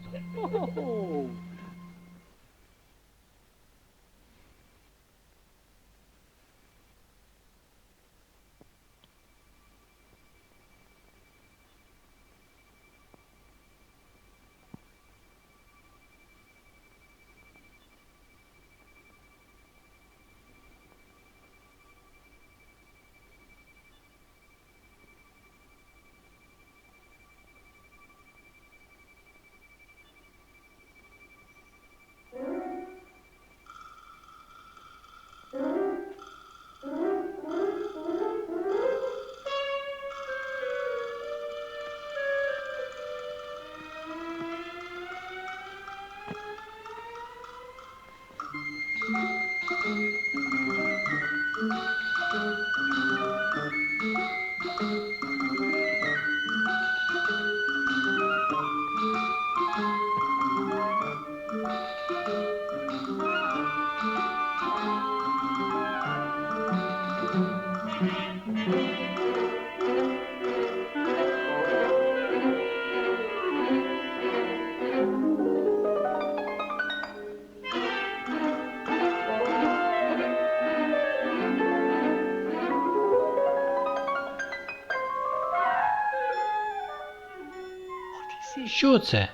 Що це?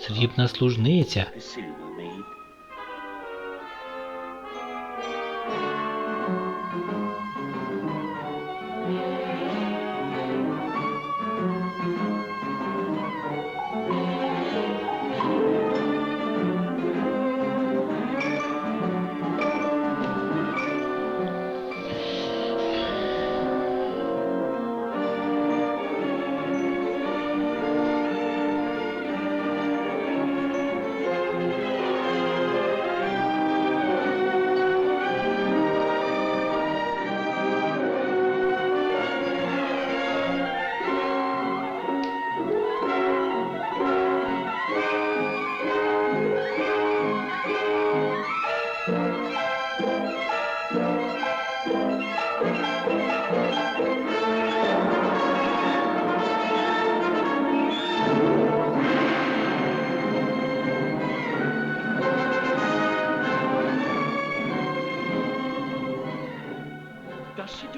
Срібна служниця.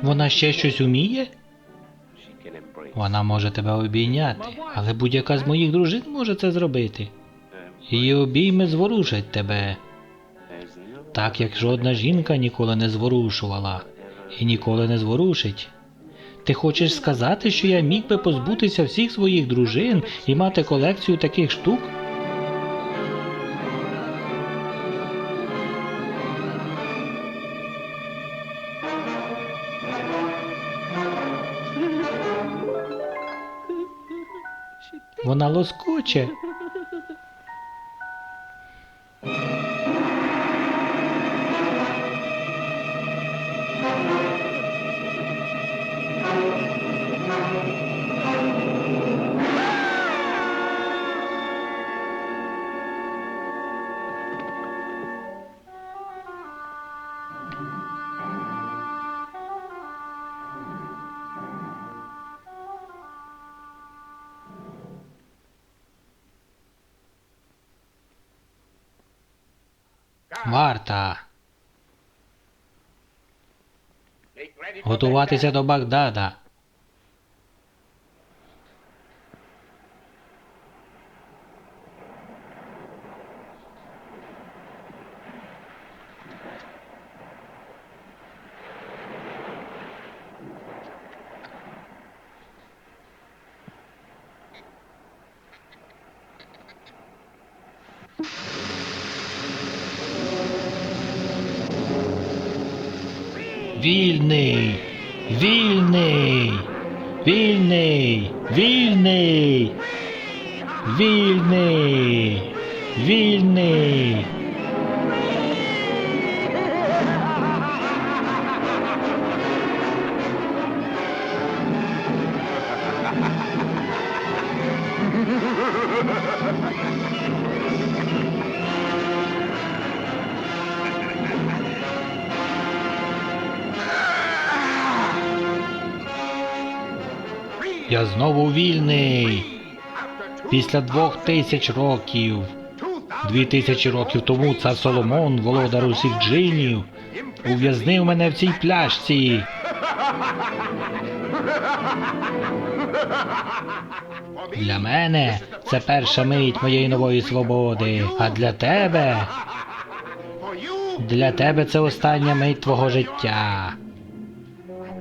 Вона ще щось уміє? Вона може тебе обійняти, але будь-яка з моїх дружин може це зробити. Її обійми зворушать тебе, так як жодна жінка ніколи не зворушувала і ніколи не зворушить. Ти хочеш сказати, що я міг би позбутися всіх своїх дружин і мати колекцію таких штук? Вона лоскоче. Варта. Готуватися до Багдада. Вільний! Вільний! Вільний! Вільний! Вільний! Вільний! Я знову вільний! Після 2000 років. 2000 років тому цар Соломон, володар усіх джинів, ув'язнив мене в цій пляшці. Для мене це перша мить моєї нової свободи, а для тебе... Для тебе це остання мить твого життя.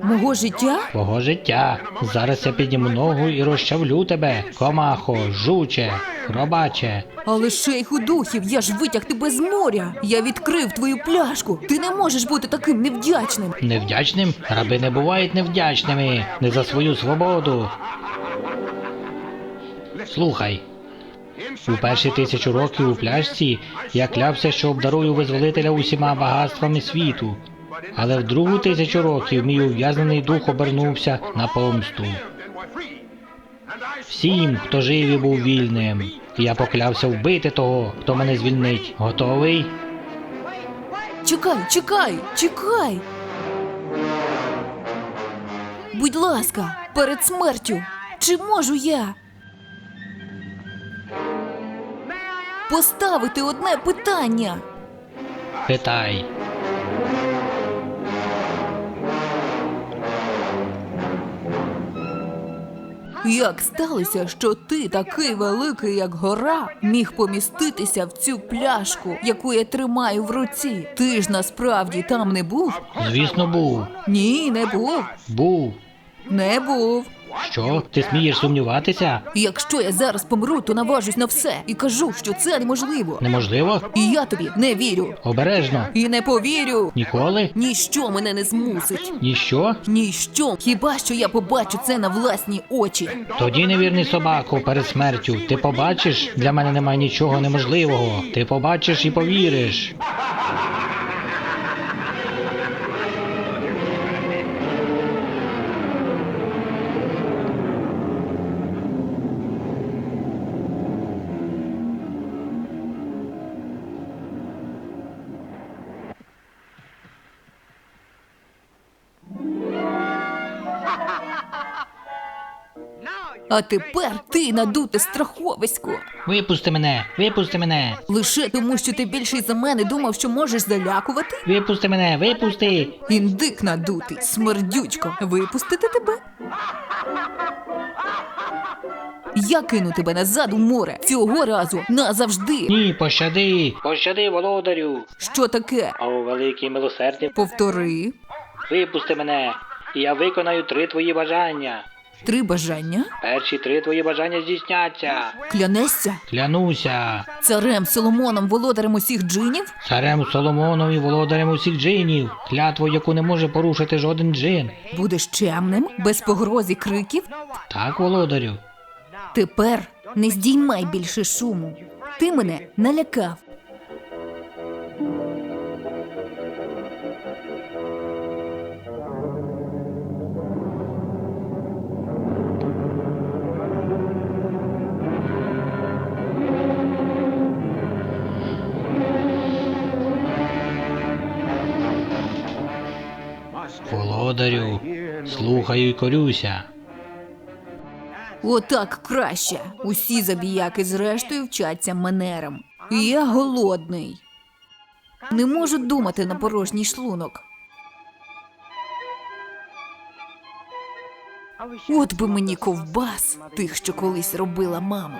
Мого життя? Твого життя. Зараз я підніму ногу і розчавлю тебе, комахо, жуче, робаче. Але шейху духів, я ж витяг тебе з моря. Я відкрив твою пляшку. Ти не можеш бути таким невдячним. Невдячним? Раби не бувають невдячними. Не за свою свободу. Слухай. У перші 1000 років у пляшці я клявся, що обдарую визволителя усіма багатствами світу. Але в другу 1000 років мій ув'язнений дух обернувся на помсту. Всім, хто жив і був вільним. І я поклявся вбити того, хто мене звільнить. Готовий? Чекай, чекай, чекай. Будь ласка, перед смертю, чи можу я поставити одне питання? Питай. Як сталося, що ти, такий великий, як гора, міг поміститися в цю пляшку, яку я тримаю в руці? Ти ж насправді там не був? Звісно, був. Ні, не був. Був. Не був. Що? Ти смієш сумніватися? Якщо я зараз помру, то наважусь на все і кажу, що це неможливо. Неможливо? І я тобі не вірю. Обережно. І не повірю. Ніколи? Ніщо мене не змусить. Ніщо? Ніщо. Хіба що я побачу це на власні очі. Тоді, невірний собако, перед смертю, ти побачиш? Для мене немає нічого неможливого. Ти побачиш і повіриш. А тепер ти надуте страховисько. Випусти мене! Випусти мене! Лише тому, що ти більший за мене думав, що можеш залякувати? Випусти мене! Випусти! Індик надутий, смердючко. Випустити тебе? Я кину тебе назад у море. Цього разу назавжди. Ні, пощади! Пощади, володарю! Що таке? О, великий милосердний, Повтори. випусти мене! І я виконаю 3 твої бажання. 3 бажання? Перші 3 твої бажання здійсняться. Клянешся? Клянуся. Царем Соломоном, володарем усіх джинів? Царем Соломоном і володарем усіх джинів. Клятву, яку не може порушити жоден джин. Будеш чемним, без погроз і криків? Так, володарю. Тепер не здіймай більше шуму. Ти мене налякав. Володарю, слухаю і корюся. Отак краще. Усі забіяки зрештою вчаться манерам. Я голодний. Не можу думати на порожній шлунок. От би мені ковбас, тих, що колись робила мама.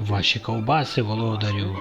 Ваші ковбаси, володарю.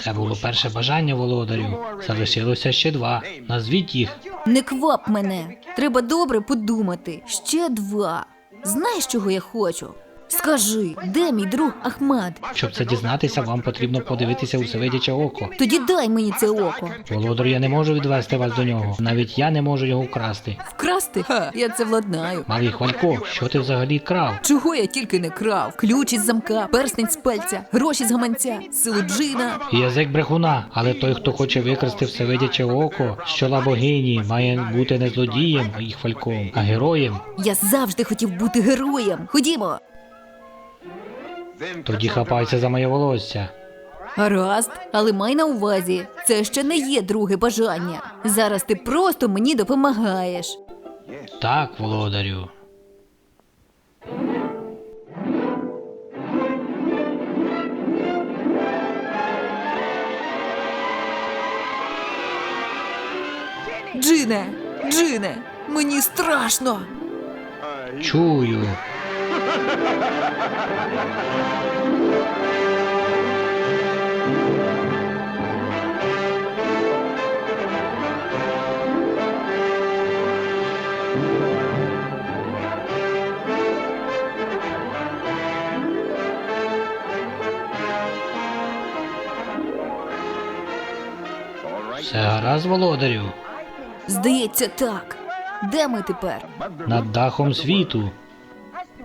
Це було перше бажання, володарю. Залишилося ще 2. Назвіть їх. Не квап мене. Треба добре подумати. Ще 2. Знаєш, чого я хочу? Скажи, де мій друг Ахмад? Щоб це дізнатися, вам потрібно подивитися у всевидяче око. Тоді дай мені це око. Володарю, я не можу відвести вас до нього. Навіть я не можу його вкрасти. Вкрасти? Ха, я це владнаю. Малий Хвалько, що ти взагалі крав? Чого я тільки не крав? Ключ із замка, перстень з пальця, гроші з гаманця, силу джина. Язик брехуна, але той, хто хоче викрасти всевидяче око з чола богині, має бути не злодієм і хвальком, а героєм. Я завжди хотів бути героєм. Ходімо. Тоді хапайся за моє волосся. Гаразд, але май на увазі, це ще не є друге бажання. Зараз ти просто мені допомагаєш. Так, володарю. Джине, Джине, мені страшно. Чую. Все гаразд, володарю. Здається, так. Де ми тепер? Над дахом світу.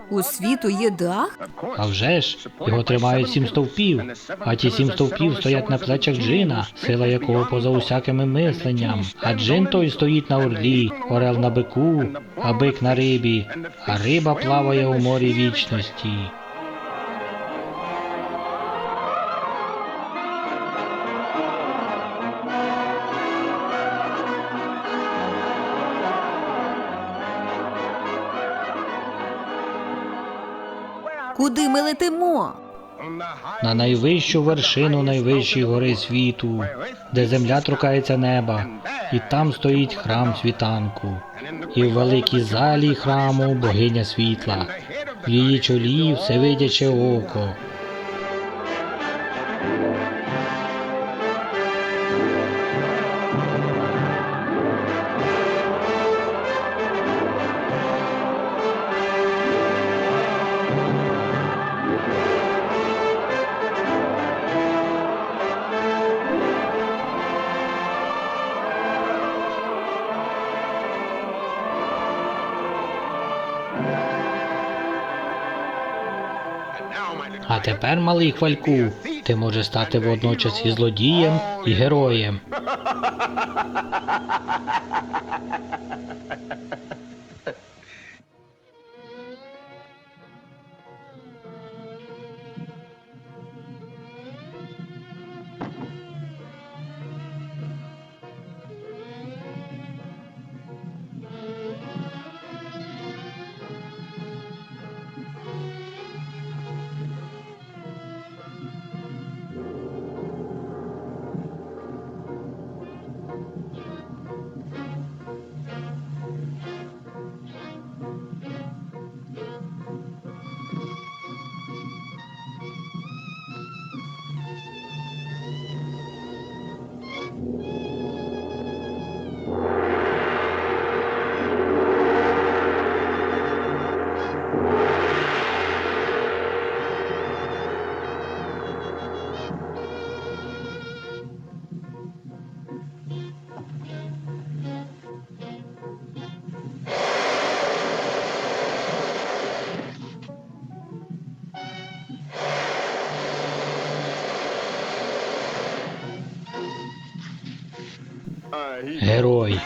У світу є дах? А вже ж, його тримають 7 стовпів, а ті 7 стовпів стоять на плечах джина, сила якого поза усякими мисленням. А джин той стоїть на орлі, орел на бику, а бик на рибі, а риба плаває у морі вічності. Куди ми летимо? На найвищу вершину найвищої гори світу, де земля торкається неба, і там стоїть храм світанку. І в великій залі храму богиня світла, в її чолі всевидяче око. А тепер, малий Хвальку, ти можеш стати водночас і злодієм, і героєм. Герой.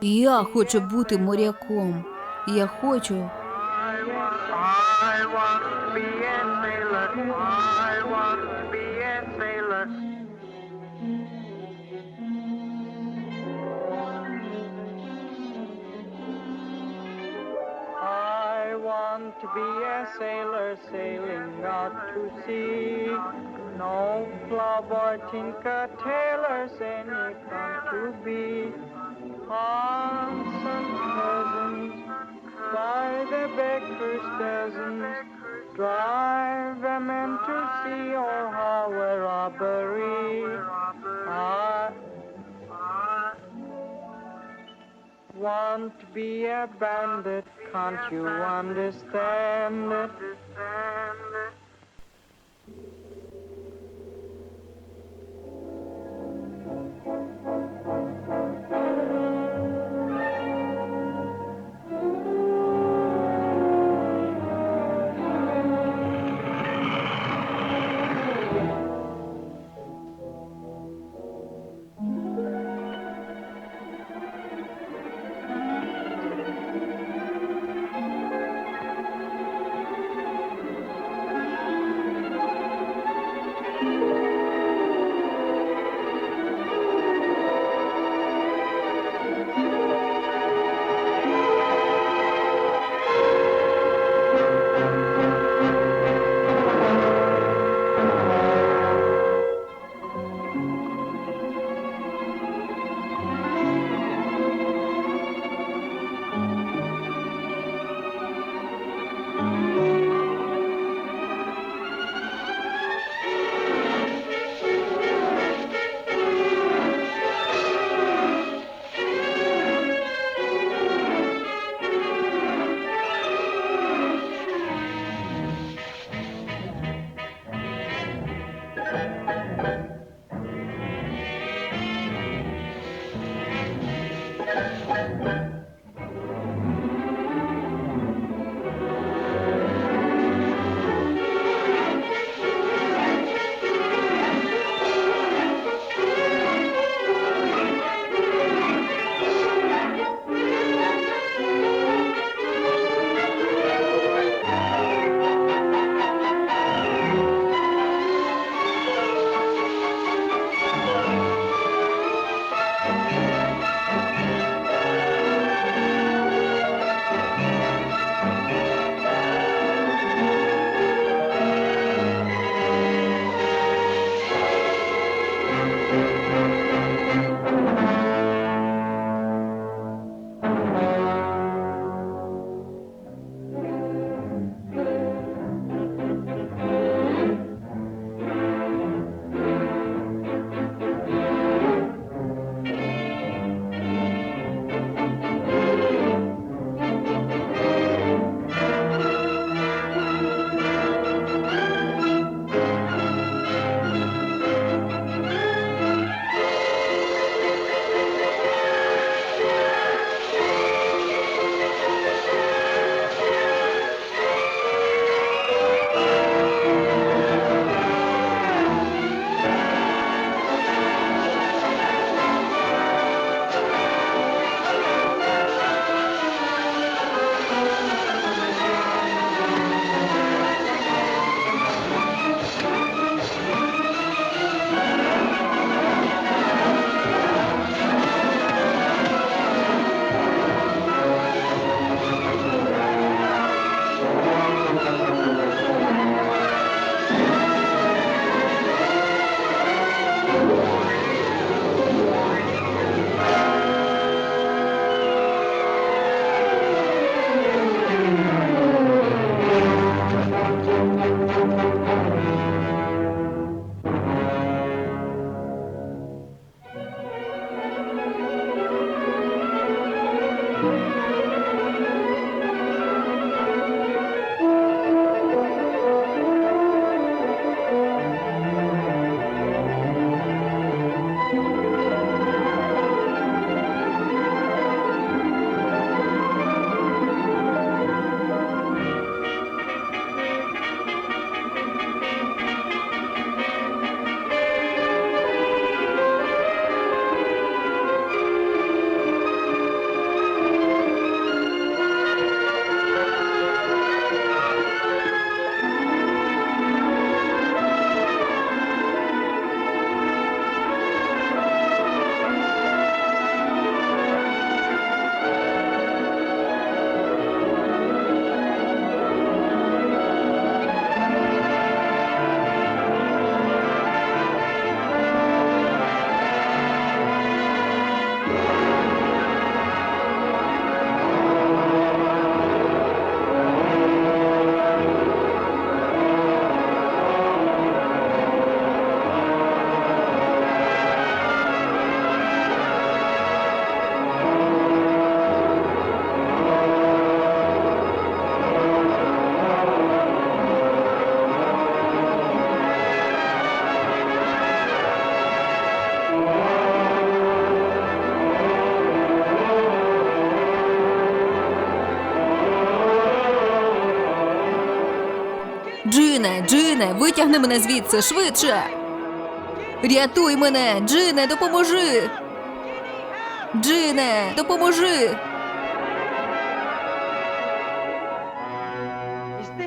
Я хочу бути моряком. Я хочу. I want to be a sailor. I want to be a sailor. I want to be a sailor sailing out to sea. No plowboy, tinker, tailors, any fun to be. On some peasants, by the baker's dozens, drive them in to sea or how a robbery. I want to be a bandit, can't you understand it? Джине, витягни мене звідси, швидше! Рятуй мене! Джине, допоможи! Джине, допоможи!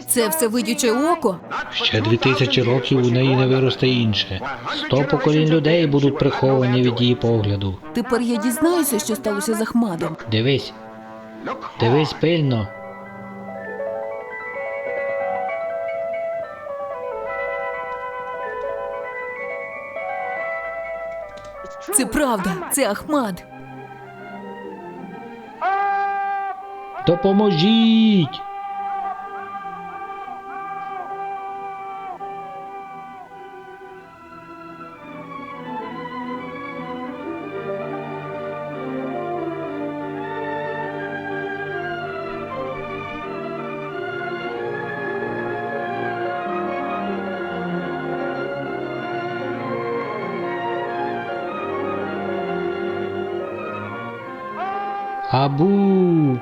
Це все видюче око? Ще 2000 років у неї не виросте інше. 100 поколінь людей будуть приховані від її погляду. Тепер я дізнаюся, що сталося з Ахмадом. Дивись. Дивись пильно. Це правда, це Ахмад. Допоможіть! Абу!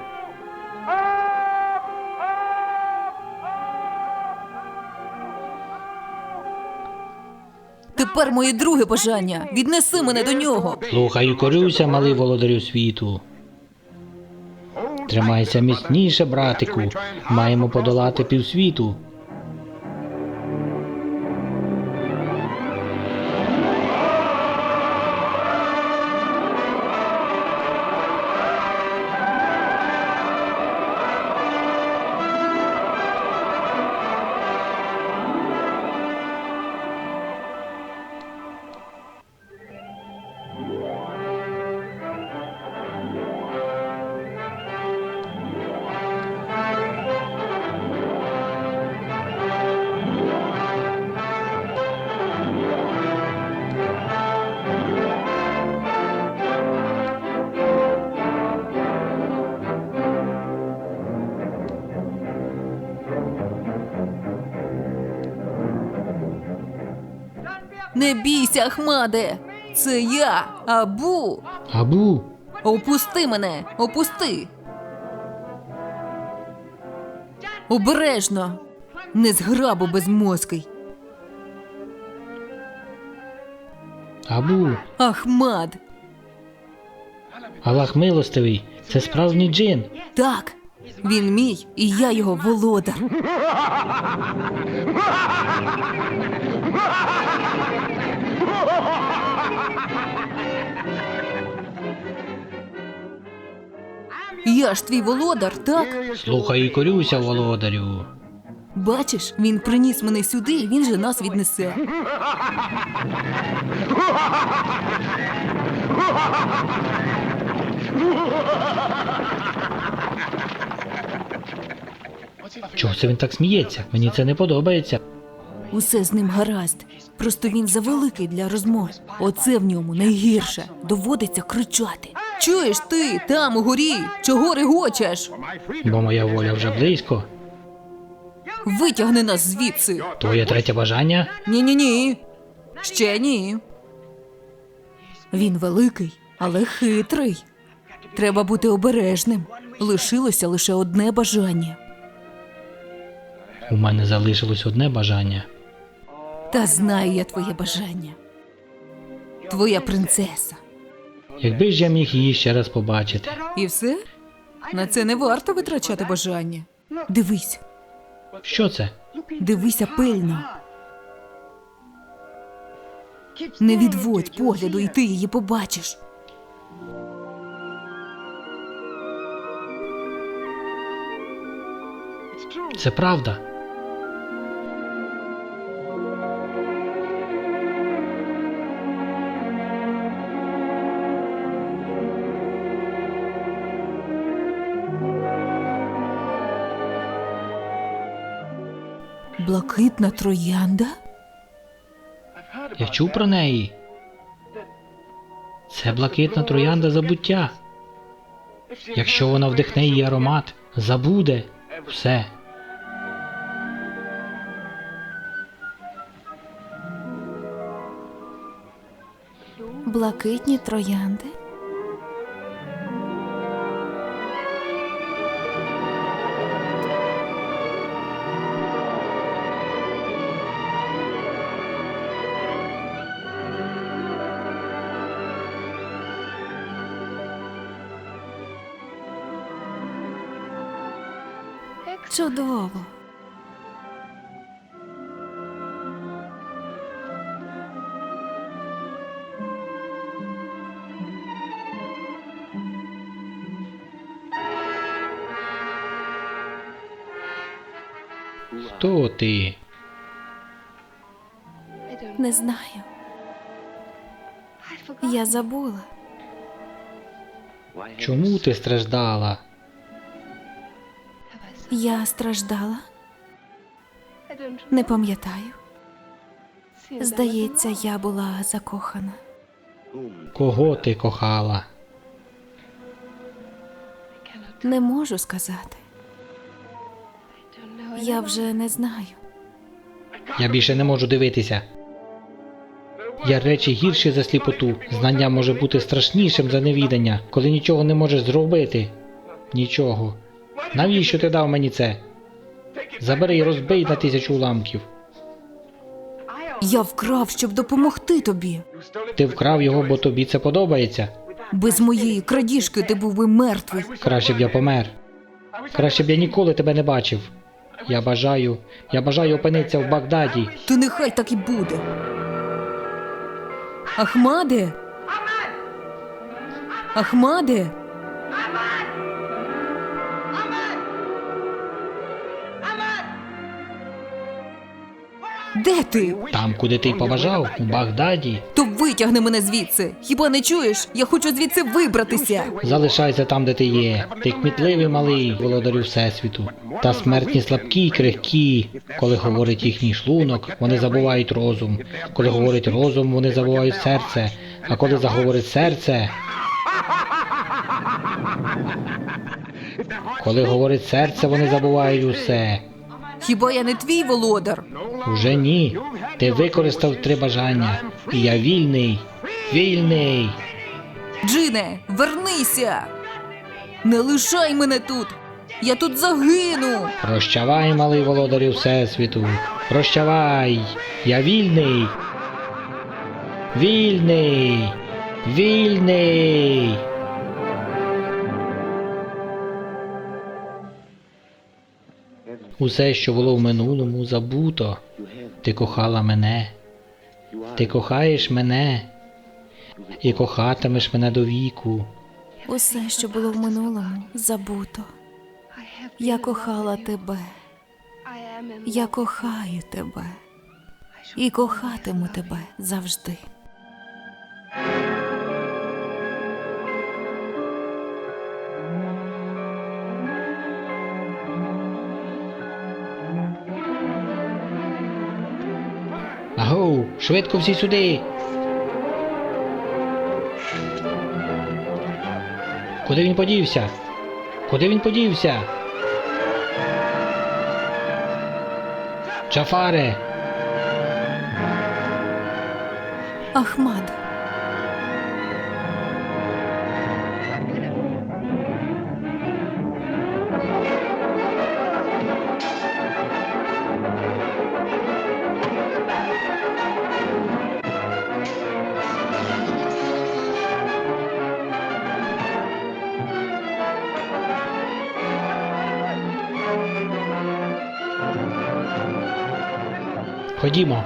Тепер моє друге бажання. Віднеси мене до нього. Слухай і корюся, малий володарю світу. Тримайся міцніше, братику. Маємо подолати півсвіту. Не бійся, Ахмаде! Це я, Абу! Абу! Опусти мене! Опусти! Обережно! Незграбо безмозкий! Абу! Ахмад! Аллах милостивий! Це справжній джин! Так! Він мій, і я його володар! Я ж твій володар, так? Слухай і корюся, володарю. Бачиш, він приніс мене сюди, і він же нас віднесе. Чого це він так сміється? Мені це не подобається. Усе з ним гаразд. Просто він завеликий для розмов. Оце в ньому найгірше. Доводиться кричати. Чуєш ти, там угорі? Чого регочеш? Бо моя воля вже близько. Витягни нас звідси. Твоє третє бажання? Ні-ні-ні. Ще ні. Він великий, але хитрий. Треба бути обережним. Лишилося лише одне бажання. У мене залишилось одне бажання. Та знаю я твоє бажання. Твоя принцеса. Якби ж я міг її ще раз побачити. І все? На це не варто витрачати бажання. Дивись, Що це? дивися пильно. Не відводь погляду, і ти її побачиш. Це правда. Блакитна троянда? Я чув про неї. Це блакитна троянда забуття. Якщо вона вдихне її аромат, забуде все. Блакитні троянди? Чудово. Хто ти? Не знаю. Я забула. Чому ти страждала? Я страждала. Не пам'ятаю. Здається, я була закохана. Кого ти кохала? Не можу сказати. Я вже не знаю. Я більше не можу дивитися. Є речі гірші за сліпоту. Знання може бути страшнішим за невідання, коли нічого не можеш зробити. Нічого. Навіщо ти дав мені це? Забери і розбий на 1000 уламків. Я вкрав, щоб допомогти тобі. Ти вкрав його, бо тобі це подобається. Без моєї крадіжки ти був би мертвий. Краще б я помер. Краще б я ніколи тебе не бачив. Я бажаю опинитися в Багдаді. То нехай так і буде. Ахмаде? Ахмаде? Де ти? Там, куди ти й побажав, у Багдаді. То витягни мене звідси. Хіба не чуєш? Я хочу звідси вибратися. Залишайся там, де ти є. Ти кмітливий малий, володарю Всесвіту. Та смертні слабкі й крихкі. Коли говорить їхній шлунок, вони забувають розум. Коли говорить розум, вони забувають серце. А коли заговорить серце... Коли говорить серце, вони забувають усе. Хіба я не твій володар? Уже ні. Ти використав 3 бажання. І я вільний. Вільний. Джине, вернися! Не лишай мене тут! Я тут загину! Прощавай, малий володарю Всесвіту. Прощавай. Я вільний. Вільний. Вільний. Усе, що було в минулому, забуто. Ти кохала мене. Ти кохаєш мене. І кохатимеш мене до віку. Усе, що було в минулому, забуто. Я кохала тебе. Я кохаю тебе. І кохатиму тебе завжди. Агоу, швидко всі сюди. Куди він подівся? Куди він подівся? Джафаре! Ахмад. Ходімо.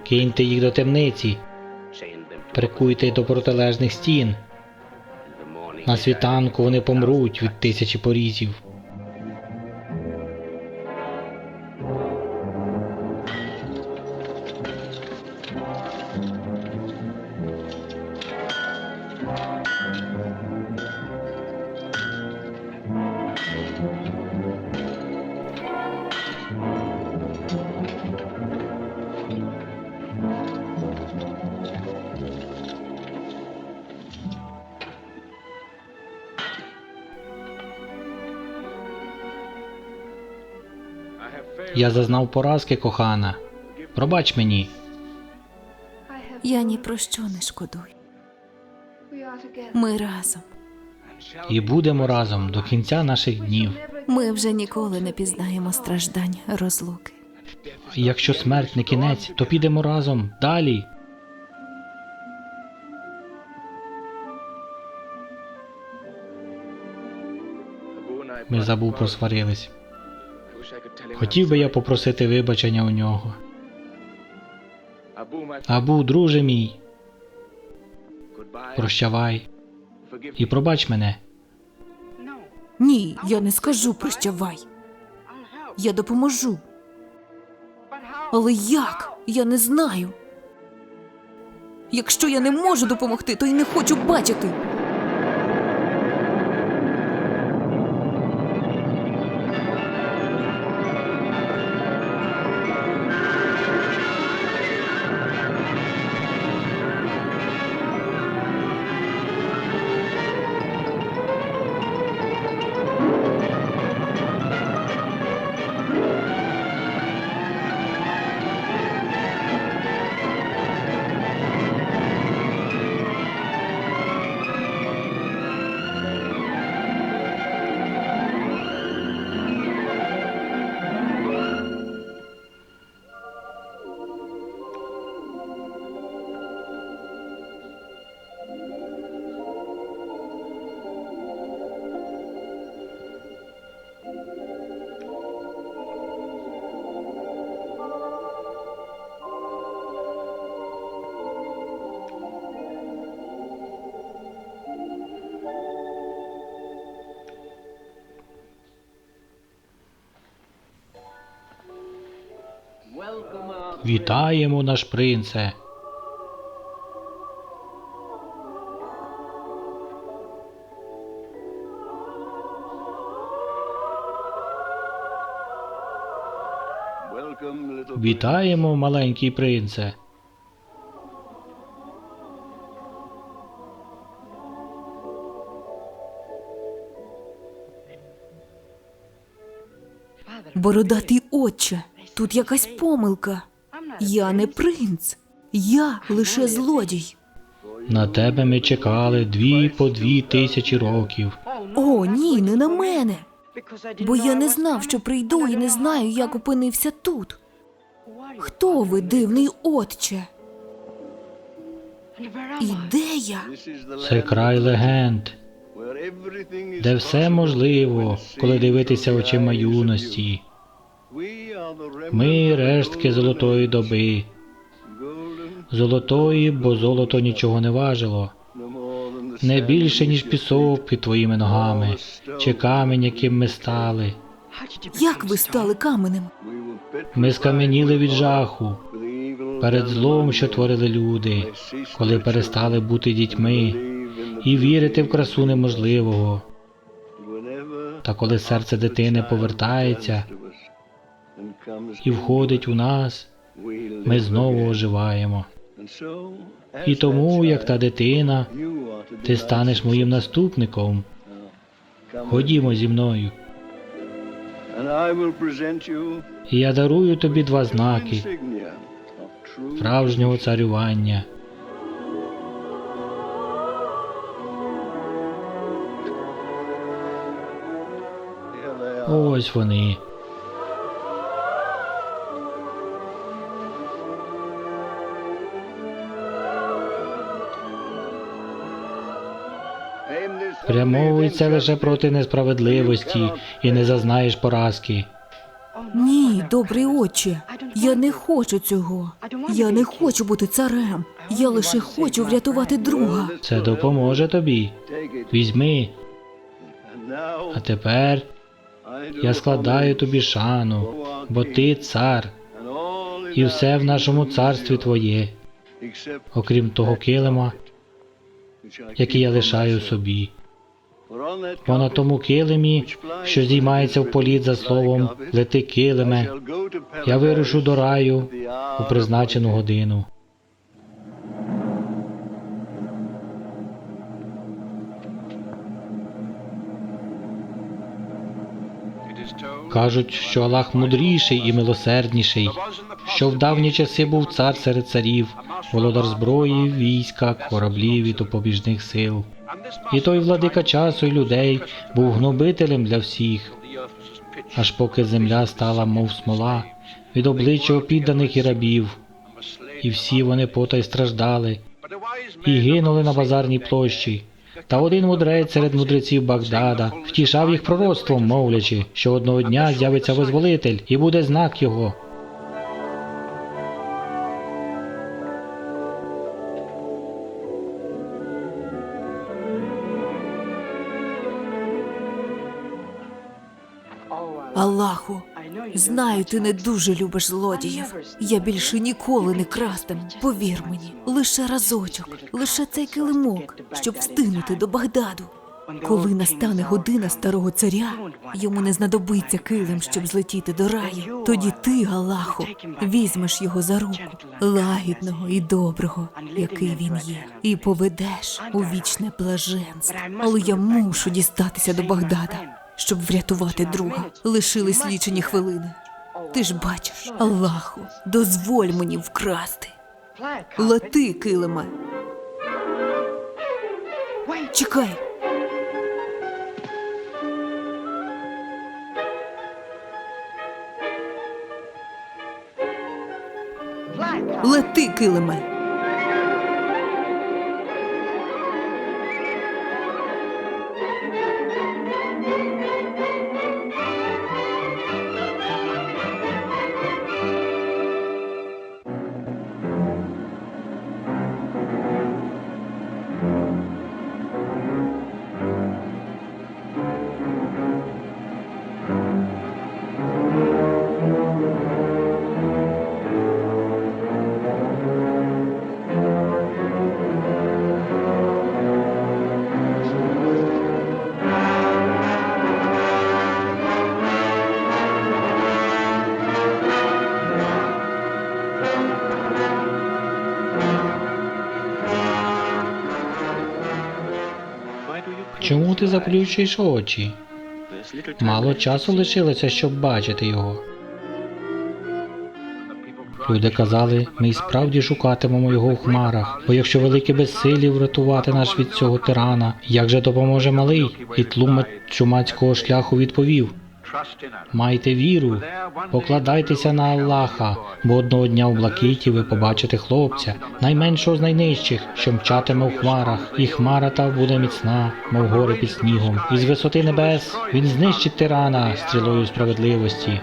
Киньте їх до темниці. Прикуйте до протилежних стін. На світанку вони помруть від 1000 порізів. Я зазнав поразки, кохана. Пробач мені. Я ні про що не шкодую. Ми разом. І будемо разом до кінця наших днів. Ми вже ніколи не пізнаємо страждань розлуки. Якщо смерть не кінець, то підемо разом далі. Ми забув просварились. Хотів би я попросити вибачення у нього. Абу, друже мій, прощавай і пробач мене. Ні, я не скажу прощавай. Я допоможу. Але як? Я не знаю. Якщо я не можу допомогти, то й не хочу бачити. Вітаємо, наш принце. Вітаємо, маленький принце. Бородатий отче, тут якась помилка. Я не принц. Я лише злодій. На тебе ми чекали 2000 років. О, ні, не на мене. Бо я не знав, що прийду, і не знаю, як опинився тут. Хто ви, дивний отче? І де я? Це край легенд, де все можливо, коли дивитися очима юності. Ми рештки золотої доби. Золотої, бо золото нічого не важило. Не більше, ніж пісок під твоїми ногами, чи камінь, яким ми стали. Як ви стали каменем? Ми скам'яніли від жаху перед злом, що творили люди, коли перестали бути дітьми і вірити в красу неможливого. Та коли серце дитини повертається і входить у нас, ми знову оживаємо. І тому, як та дитина, ти станеш моїм наступником. Ходімо зі мною. І я дарую тобі 2 знаки справжнього царювання. Ось вони. Прямовуй це лише проти несправедливості і не зазнаєш поразки. Ні, добрий отче, я не хочу цього. Я не хочу бути царем. Я лише хочу врятувати друга. Це допоможе тобі. Візьми. А тепер я складаю тобі шану, бо ти цар, і все в нашому царстві твоє, окрім того килима, який я лишаю собі. Бо на тому килимі, що здіймається в політ за словом «Лети, килиме», я вирушу до раю у призначену годину. Кажуть, що Аллах мудріший і милосердніший, що в давні часи був цар серед царів, володар зброї, війська, кораблів і допоміжних сил. І той владика часу й людей був гнобителем для всіх, аж поки земля стала мов смола від обличчя підданих і рабів, і всі вони потай страждали, і гинули на базарній площі. Та один мудрець серед мудреців Багдада втішав їх пророцтвом, мовлячи, що одного дня з'явиться визволитель і буде знак його. Аллаху, знаю, ти не дуже любиш злодіїв. Я більше ніколи не крастиму, повір мені. Лише разочок, лише цей килимок, щоб встигнути до Багдаду. Коли настане година старого царя, йому не знадобиться килим, щоб злетіти до раю. Тоді ти, Аллаху, візьмеш його за руку, лагідного і доброго, який він є, і поведеш у вічне блаженство. Але я мушу дістатися до Багдада, щоб врятувати друга. Лишились лічені хвилини. Ти ж бачиш, Аллаху, дозволь мені вкрасти. Лети, килиме. Чекай. Лети, килиме. Чому ти заплющуєш очі? Мало часу лишилося, щоб бачити його. Люди казали, ми й справді шукатимемо його в хмарах, бо якщо великі безсилі врятувати нас від цього тирана, як же допоможе малий? І тлум чумацького шляху відповів: майте віру, покладайтеся на Аллаха, бо одного дня у блакиті ви побачите хлопця, найменшого з найнижчих, що мчатиме в хмарах, і хмара та буде міцна, мов гори під снігом. І з висоти небес він знищить тирана стрілою справедливості.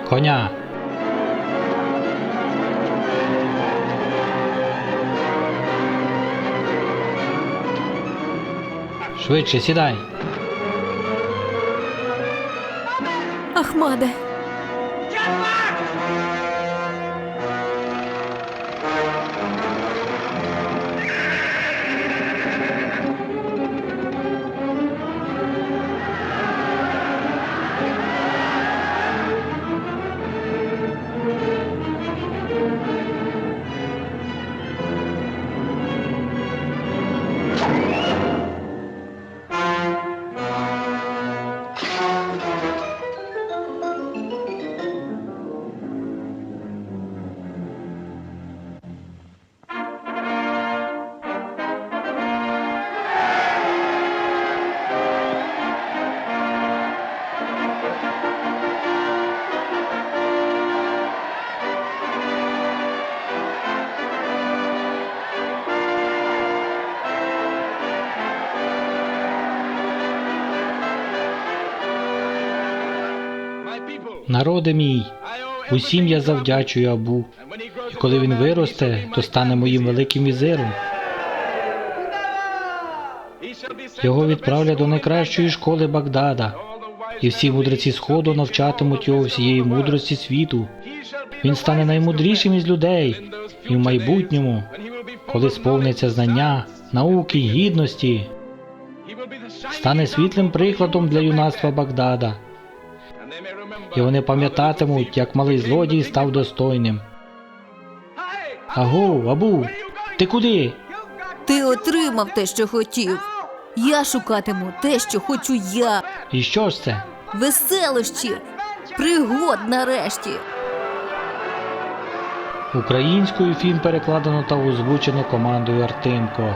Коня! Швидше сідай! Ахмаде. Народе мій, усім я завдячую Абу, і коли він виросте, то стане моїм великим візиром. Його відправлять до найкращої школи Багдада, і всі мудреці Сходу навчатимуть його всієї мудрості світу. Він стане наймудрішим із людей, і в майбутньому, коли сповниться знання, науки й гідності, стане світлим прикладом для юнацтва Багдада. І вони пам'ятатимуть, як малий злодій став достойним. Аго, Абу, ти куди? Ти отримав те, що хотів. Я шукатиму те, що хочу я. І що ж це? Веселощі, пригод нарешті. Українською фільм перекладено та озвучено командою Артемко.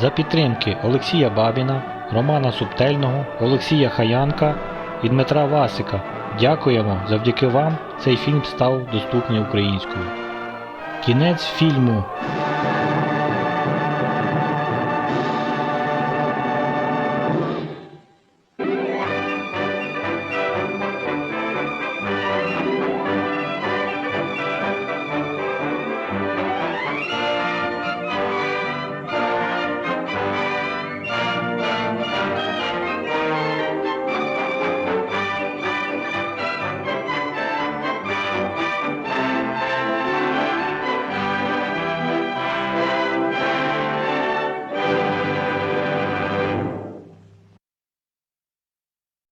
За підтримки Олексія Бабіна, Романа Субтельного, Олексія Хаянка і Дмитра Васика. Дякуємо, завдяки вам цей фільм став доступний українською. Кінець фільму.